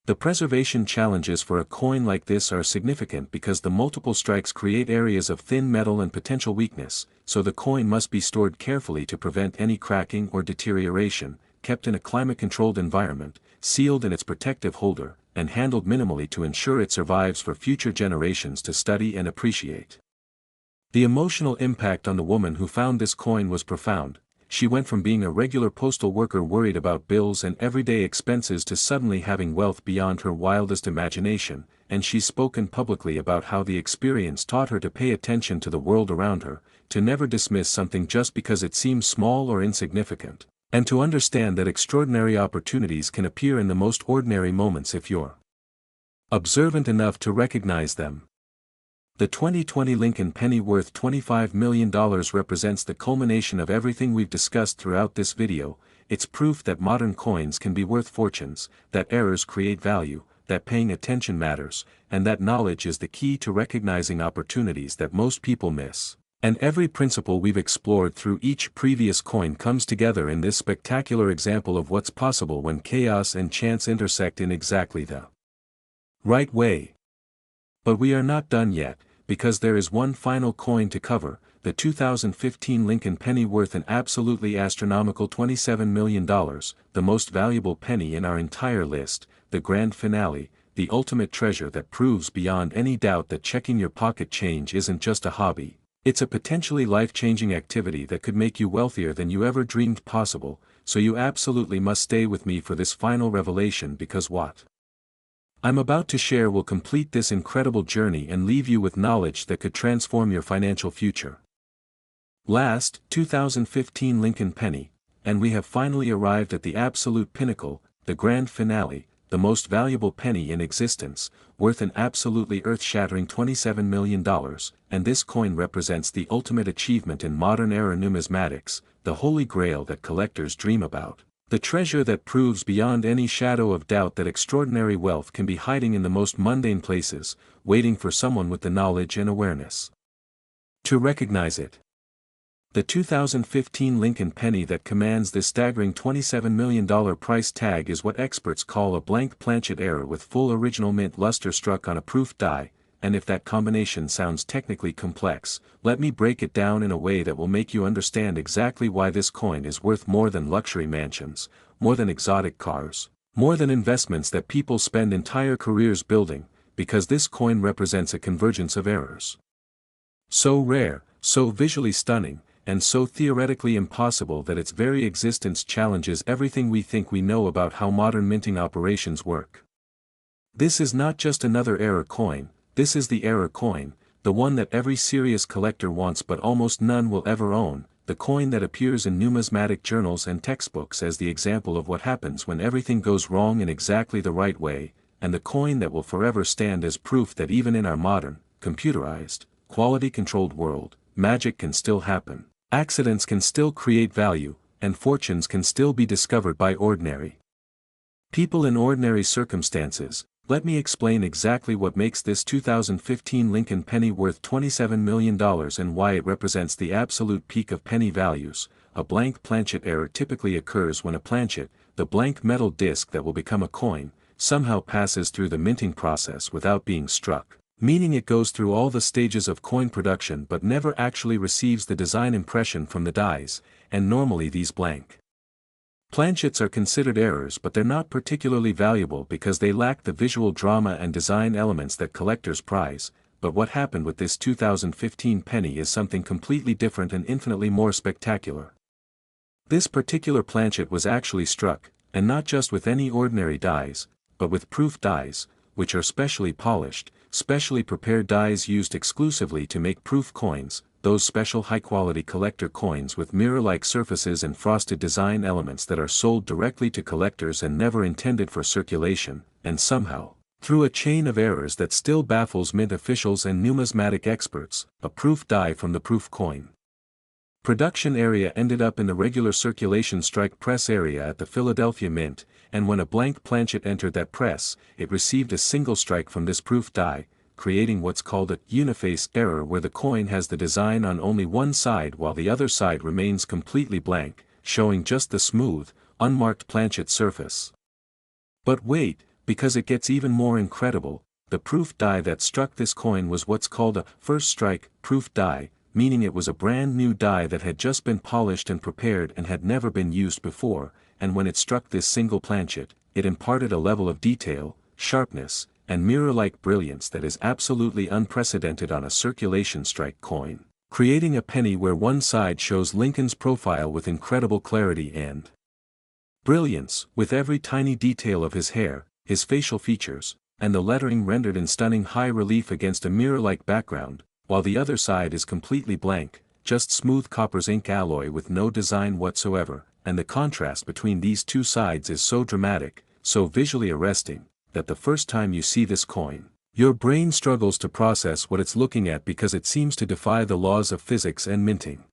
The preservation challenges for a coin like this are significant because the multiple strikes create areas of thin metal and potential weakness, so the coin must be stored carefully to prevent any cracking or deterioration, kept in a climate-controlled environment, sealed in its protective holder, and handled minimally to ensure it survives for future generations to study and appreciate. The emotional impact on the woman who found this coin was profound. she went from being a regular postal worker worried about bills and everyday expenses to suddenly having wealth beyond her wildest imagination, and she's spoken publicly about how the experience taught her to pay attention to the world around her, to never dismiss something just because it seems small or insignificant, and to understand that extraordinary opportunities can appear in the most ordinary moments if you're observant enough to recognize them. The 2020 Lincoln penny worth $25 million represents the culmination of everything we've discussed throughout this video. It's proof that modern coins can be worth fortunes, that errors create value, that paying attention matters, and that knowledge is the key to recognizing opportunities that most people miss. And every principle we've explored through each previous coin comes together in this spectacular example of what's possible when chaos and chance intersect in exactly the right way. But we are not done yet, because there is one final coin to cover, the 2015 Lincoln penny worth an absolutely astronomical $27 million, the most valuable penny in our entire list, the grand finale, the ultimate treasure that proves beyond any doubt that checking your pocket change isn't just a hobby, it's a potentially life-changing activity that could make you wealthier than you ever dreamed possible, so you absolutely must stay with me for this final revelation because what I'm about to share will complete this incredible journey and leave you with knowledge that could transform your financial future. Last, 2015 Lincoln penny, and we have finally arrived at the absolute pinnacle, the grand finale, the most valuable penny in existence, worth an absolutely earth-shattering $27 million, and this coin represents the ultimate achievement in modern-era numismatics, the holy grail that collectors dream about. The treasure that proves beyond any shadow of doubt that extraordinary wealth can be hiding in the most mundane places, waiting for someone with the knowledge and awareness to recognize it. The 2015 Lincoln penny that commands this staggering $27 million price tag is what experts call a blank planchet error with full original mint luster struck on a proof die, and if that combination sounds technically complex, let me break it down in a way that will make you understand exactly why this coin is worth more than luxury mansions, more than exotic cars, more than investments that people spend entire careers building, because this coin represents a convergence of errors. So rare, so visually stunning, and so theoretically impossible that its very existence challenges everything we think we know about how modern minting operations work. This is not just another error coin. This is the error coin, the one that every serious collector wants but almost none will ever own, the coin that appears in numismatic journals and textbooks as the example of what happens when everything goes wrong in exactly the right way, and the coin that will forever stand as proof that even in our modern, computerized, quality-controlled world, magic can still happen, accidents can still create value, and fortunes can still be discovered by ordinary people in ordinary circumstances. Let me explain exactly what makes this 2015 Lincoln penny worth $27 million and why it represents the absolute peak of penny values. A blank planchet error typically occurs when a planchet, the blank metal disc that will become a coin, somehow passes through the minting process without being struck, meaning it goes through all the stages of coin production but never actually receives the design impression from the dies, and normally these blank planchets are considered errors, but they're not particularly valuable because they lack the visual drama and design elements that collectors prize. But what happened with this 2015 penny is something completely different and infinitely more spectacular. This particular planchet was actually struck, and not just with any ordinary dies, but with proof dies, which are specially polished, specially prepared dies used exclusively to make proof coins, those special high-quality collector coins with mirror-like surfaces and frosted design elements that are sold directly to collectors and never intended for circulation, and somehow, through a chain of errors that still baffles mint officials and numismatic experts, a proof die from the proof coin production area ended up in the regular circulation strike press area at the Philadelphia Mint, and when a blank planchet entered that press, it received a single strike from this proof die, creating what's called a uniface error where the coin has the design on only one side while the other side remains completely blank, showing just the smooth, unmarked planchet surface. But wait, because it gets even more incredible, the proof die that struck this coin was what's called a first strike proof die, meaning it was a brand new die that had just been polished and prepared and had never been used before, and when it struck this single planchet, it imparted a level of detail, sharpness, and mirror-like brilliance that is absolutely unprecedented on a circulation strike coin. creating a penny where one side shows Lincoln's profile with incredible clarity and brilliance, with every tiny detail of his hair, his facial features, and the lettering rendered in stunning high relief against a mirror-like background, while the other side is completely blank, just smooth copper's ink alloy with no design whatsoever, and the contrast between these two sides is so dramatic, so visually arresting, that the first time you see this coin, your brain struggles to process what it's looking at because it seems to defy the laws of physics and minting.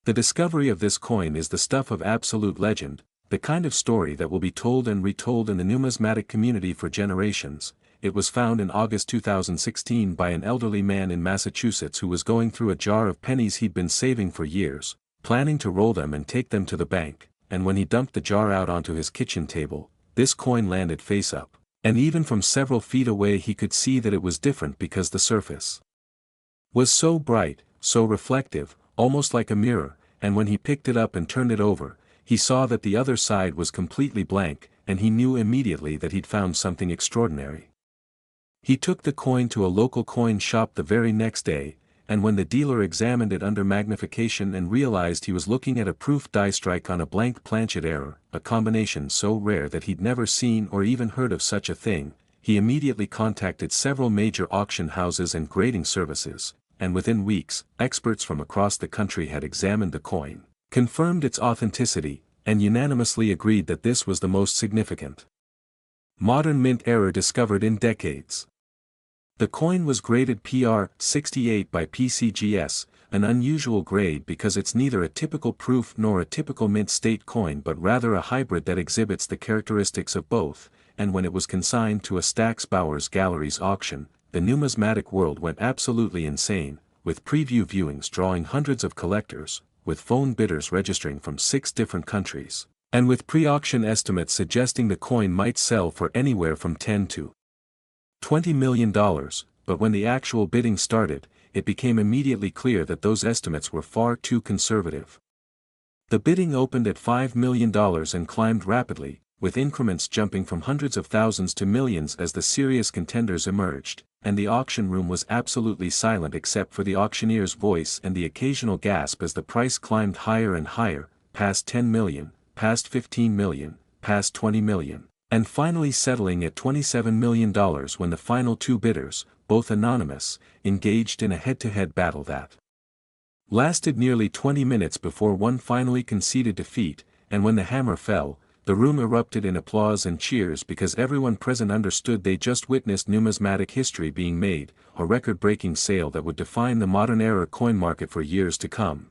The discovery of this coin is the stuff of absolute legend, the kind of story that will be told and retold in the numismatic community for generations. It was found in August 2016 by an elderly man in Massachusetts who was going through a jar of pennies he'd been saving for years, planning to roll them and take them to the bank, and when he dumped the jar out onto his kitchen table, this coin landed face up, and even from several feet away he could see that it was different because the surface was so bright, so reflective, almost like a mirror, and when he picked it up and turned it over, he saw that the other side was completely blank, and he knew immediately that he'd found something extraordinary. He took the coin to a local coin shop the very next day, and when the dealer examined it under magnification and realized he was looking at a proof die strike on a blank planchet error, a combination so rare that he'd never seen or even heard of such a thing, he immediately contacted several major auction houses and grading services, and within weeks, experts from across the country had examined the coin, confirmed its authenticity, and unanimously agreed that this was the most significant modern mint error discovered in decades. The coin was graded PR 68 by PCGS, an unusual grade because it's neither a typical proof nor a typical mint state coin but rather a hybrid that exhibits the characteristics of both, and when it was consigned to a Stack's Bowers Galleries auction, the numismatic world went absolutely insane, with preview viewings drawing hundreds of collectors, with phone bidders registering from 6 different countries, and with pre-auction estimates suggesting the coin might sell for anywhere from $10 to $20 million, but when the actual bidding started, it became immediately clear that those estimates were far too conservative. The bidding opened at $5 million and climbed rapidly, with increments jumping from hundreds of thousands to millions as the serious contenders emerged, and the auction room was absolutely silent except for the auctioneer's voice and the occasional gasp as the price climbed higher and higher, past 10 million, past 15 million, past 20 million, and finally settling at $27 million when the final 2 bidders, both anonymous, engaged in a head-to-head battle that lasted nearly 20 minutes before one finally conceded defeat, and when the hammer fell, the room erupted in applause and cheers because everyone present understood they just witnessed numismatic history being made, a record-breaking sale that would define the modern era coin market for years to come.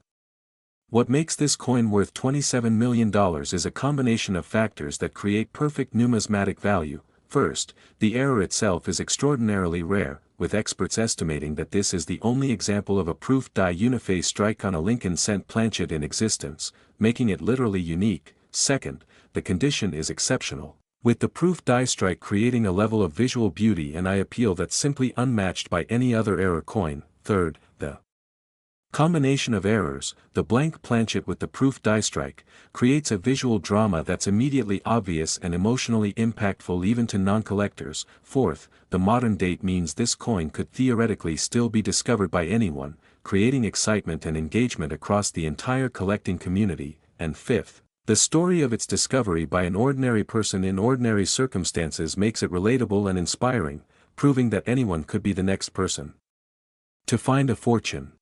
What makes this coin worth $27 million is a combination of factors that create perfect numismatic value. First, the error itself is extraordinarily rare, with experts estimating that this is the only example of a proof die uniface strike on a Lincoln-Cent planchet in existence, making it literally unique. Second, the condition is exceptional, with the proof die strike creating a level of visual beauty and eye appeal that's simply unmatched by any other error coin. Third, the combination of errors, the blank planchet with the proof die strike, creates a visual drama that's immediately obvious and emotionally impactful even to non-collectors. Fourth, the modern date means this coin could theoretically still be discovered by anyone, creating excitement and engagement across the entire collecting community. And fifth, the story of its discovery by an ordinary person in ordinary circumstances makes it relatable and inspiring, proving that anyone could be the next person to find a fortune.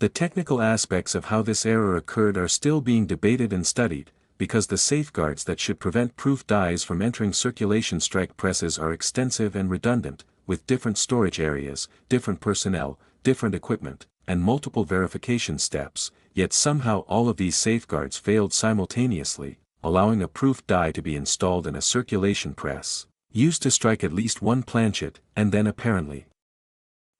The technical aspects of how this error occurred are still being debated and studied, because the safeguards that should prevent proof dies from entering circulation strike presses are extensive and redundant, with different storage areas, different personnel, different equipment, and multiple verification steps, yet somehow all of these safeguards failed simultaneously, allowing a proof die to be installed in a circulation press, used to strike at least one planchet, and then apparently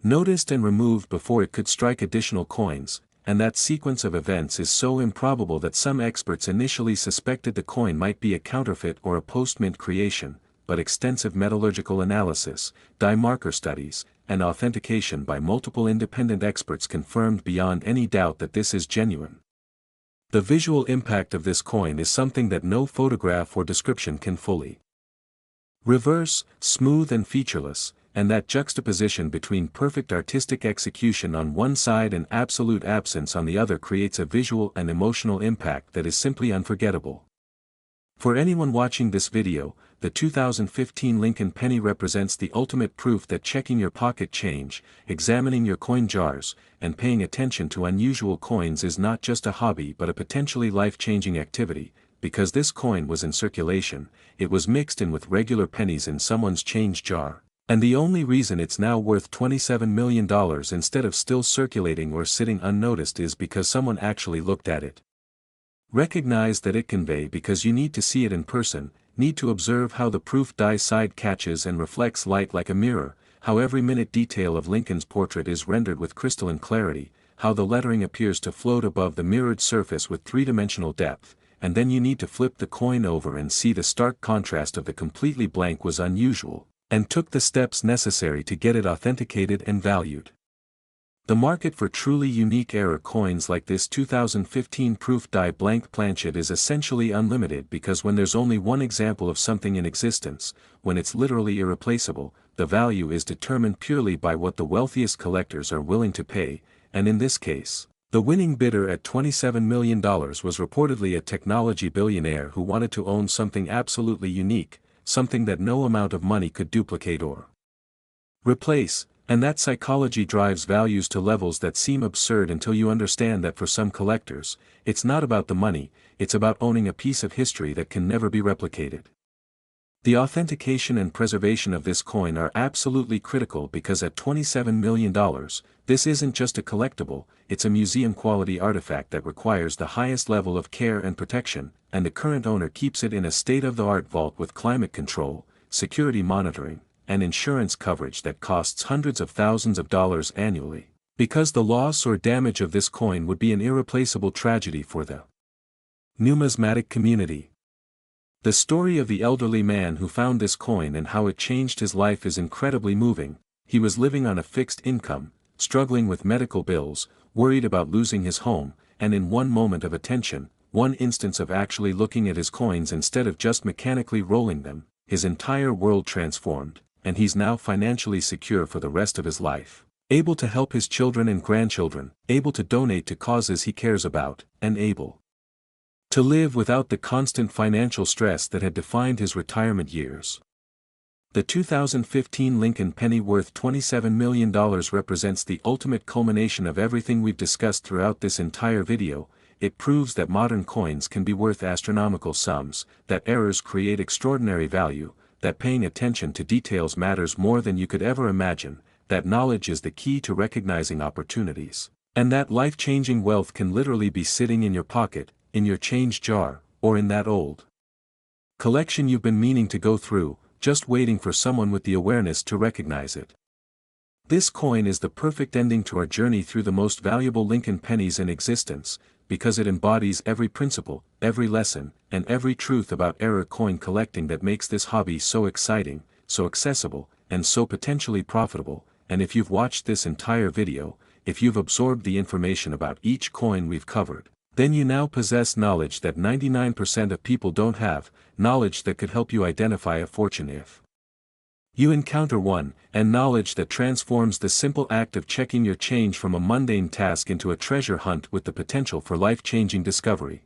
noticed and removed before it could strike additional coins, and that sequence of events is so improbable that some experts initially suspected the coin might be a counterfeit or a post-mint creation, but extensive metallurgical analysis, die marker studies, and authentication by multiple independent experts confirmed beyond any doubt that this is genuine. The visual impact of this coin is something that no photograph or description can fully reverse. Smooth and featureless, and that juxtaposition between perfect artistic execution on one side and absolute absence on the other creates a visual and emotional impact that is simply unforgettable. For anyone watching this video, the 2015 Lincoln penny represents the ultimate proof that checking your pocket change, examining your coin jars, and paying attention to unusual coins is not just a hobby but a potentially life-changing activity. Because this coin was in circulation, it was mixed in with regular pennies in someone's change jar, and the only reason it's now worth $27 million instead of still circulating or sitting unnoticed is because someone actually looked at it. Recognize that it convey because you need to see it in person, need to observe how the proof die side catches and reflects light like a mirror, how every minute detail of Lincoln's portrait is rendered with crystalline clarity, how the lettering appears to float above the mirrored surface with three-dimensional depth, and then you need to flip the coin over and see the stark contrast of the completely blank was unusual, and took the steps necessary to get it authenticated and valued. The market for truly unique error coins like this 2015 proof die blank planchet is essentially unlimited because when there's only one example of something in existence, when it's literally irreplaceable, the value is determined purely by what the wealthiest collectors are willing to pay, and in this case, the winning bidder at $27 million was reportedly a technology billionaire who wanted to own something absolutely unique, something that no amount of money could duplicate or replace, and that psychology drives values to levels that seem absurd until you understand that for some collectors, it's not about the money, it's about owning a piece of history that can never be replicated. The authentication and preservation of this coin are absolutely critical because at $27 million, this isn't just a collectible, it's a museum-quality artifact that requires the highest level of care and protection, and the current owner keeps it in a state-of-the-art vault with climate control, security monitoring, and insurance coverage that costs hundreds of thousands of dollars annually, because the loss or damage of this coin would be an irreplaceable tragedy for the numismatic community. The story of the elderly man who found this coin and how it changed his life is incredibly moving. He was living on a fixed income, struggling with medical bills, worried about losing his home, and in one moment of attention, one instance of actually looking at his coins instead of just mechanically rolling them, his entire world transformed, and he's now financially secure for the rest of his life, able to help his children and grandchildren, able to donate to causes he cares about, and able to live without the constant financial stress that had defined his retirement years. The 2015 Lincoln penny worth $27 million represents the ultimate culmination of everything we've discussed throughout this entire video. It proves that modern coins can be worth astronomical sums, that errors create extraordinary value, that paying attention to details matters more than you could ever imagine, that knowledge is the key to recognizing opportunities, and that life-changing wealth can literally be sitting in your pocket, in your change jar, or in that old collection you've been meaning to go through, just waiting for someone with the awareness to recognize it. This coin is the perfect ending to our journey through the most valuable Lincoln pennies in existence, because it embodies every principle, every lesson, and every truth about error coin collecting that makes this hobby so exciting, so accessible, and so potentially profitable. And if you've watched this entire video, if you've absorbed the information about each coin we've covered, then you now possess knowledge that 99% of people don't have, knowledge that could help you identify a fortune if you encounter one, and knowledge that transforms the simple act of checking your change from a mundane task into a treasure hunt with the potential for life-changing discovery.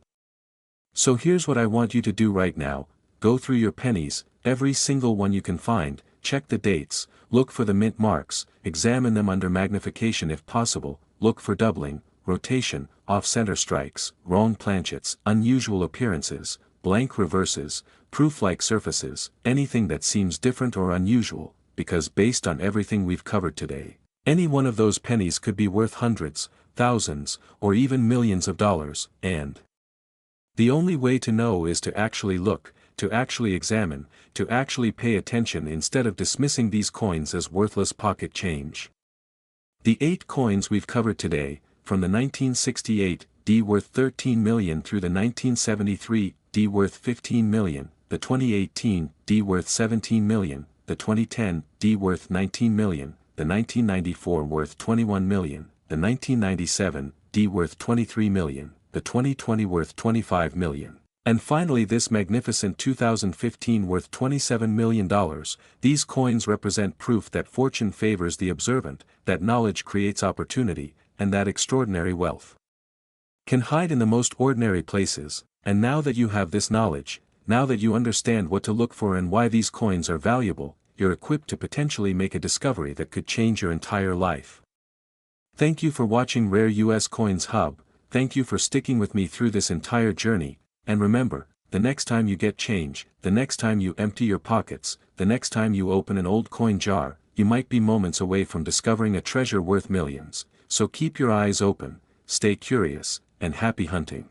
So here's what I want you to do right now: go through your pennies, every single one you can find, check the dates, look for the mint marks, examine them under magnification if possible, look for doubling, rotation, off-center strikes, wrong planchets, unusual appearances, blank reverses, proof-like surfaces, anything that seems different or unusual, because based on everything we've covered today, any one of those pennies could be worth hundreds, thousands, or even millions of dollars, and the only way to know is to actually look, to actually examine, to actually pay attention instead of dismissing these coins as worthless pocket change. The 8 coins we've covered today, from the 1968 D worth $13 million through the 1973 D worth $15 million, the 2018 D worth $17 million, the 2010 D worth $19 million, the 1994 worth $21 million, the 1997 D worth $23 million, the 2020 worth $25 million, And finally, this magnificent 2015 worth $27 million, these coins represent proof that fortune favors the observant, that knowledge creates opportunity, and that extraordinary wealth can hide in the most ordinary places. And now that you have this knowledge, now that you understand what to look for and why these coins are valuable, you're equipped to potentially make a discovery that could change your entire life. Thank you for watching Rare US Coins Hub. Thank you for sticking with me through this entire journey. And remember, the next time you get change, the next time you empty your pockets, the next time you open an old coin jar, you might be moments away from discovering a treasure worth millions. So keep your eyes open, stay curious, and happy hunting.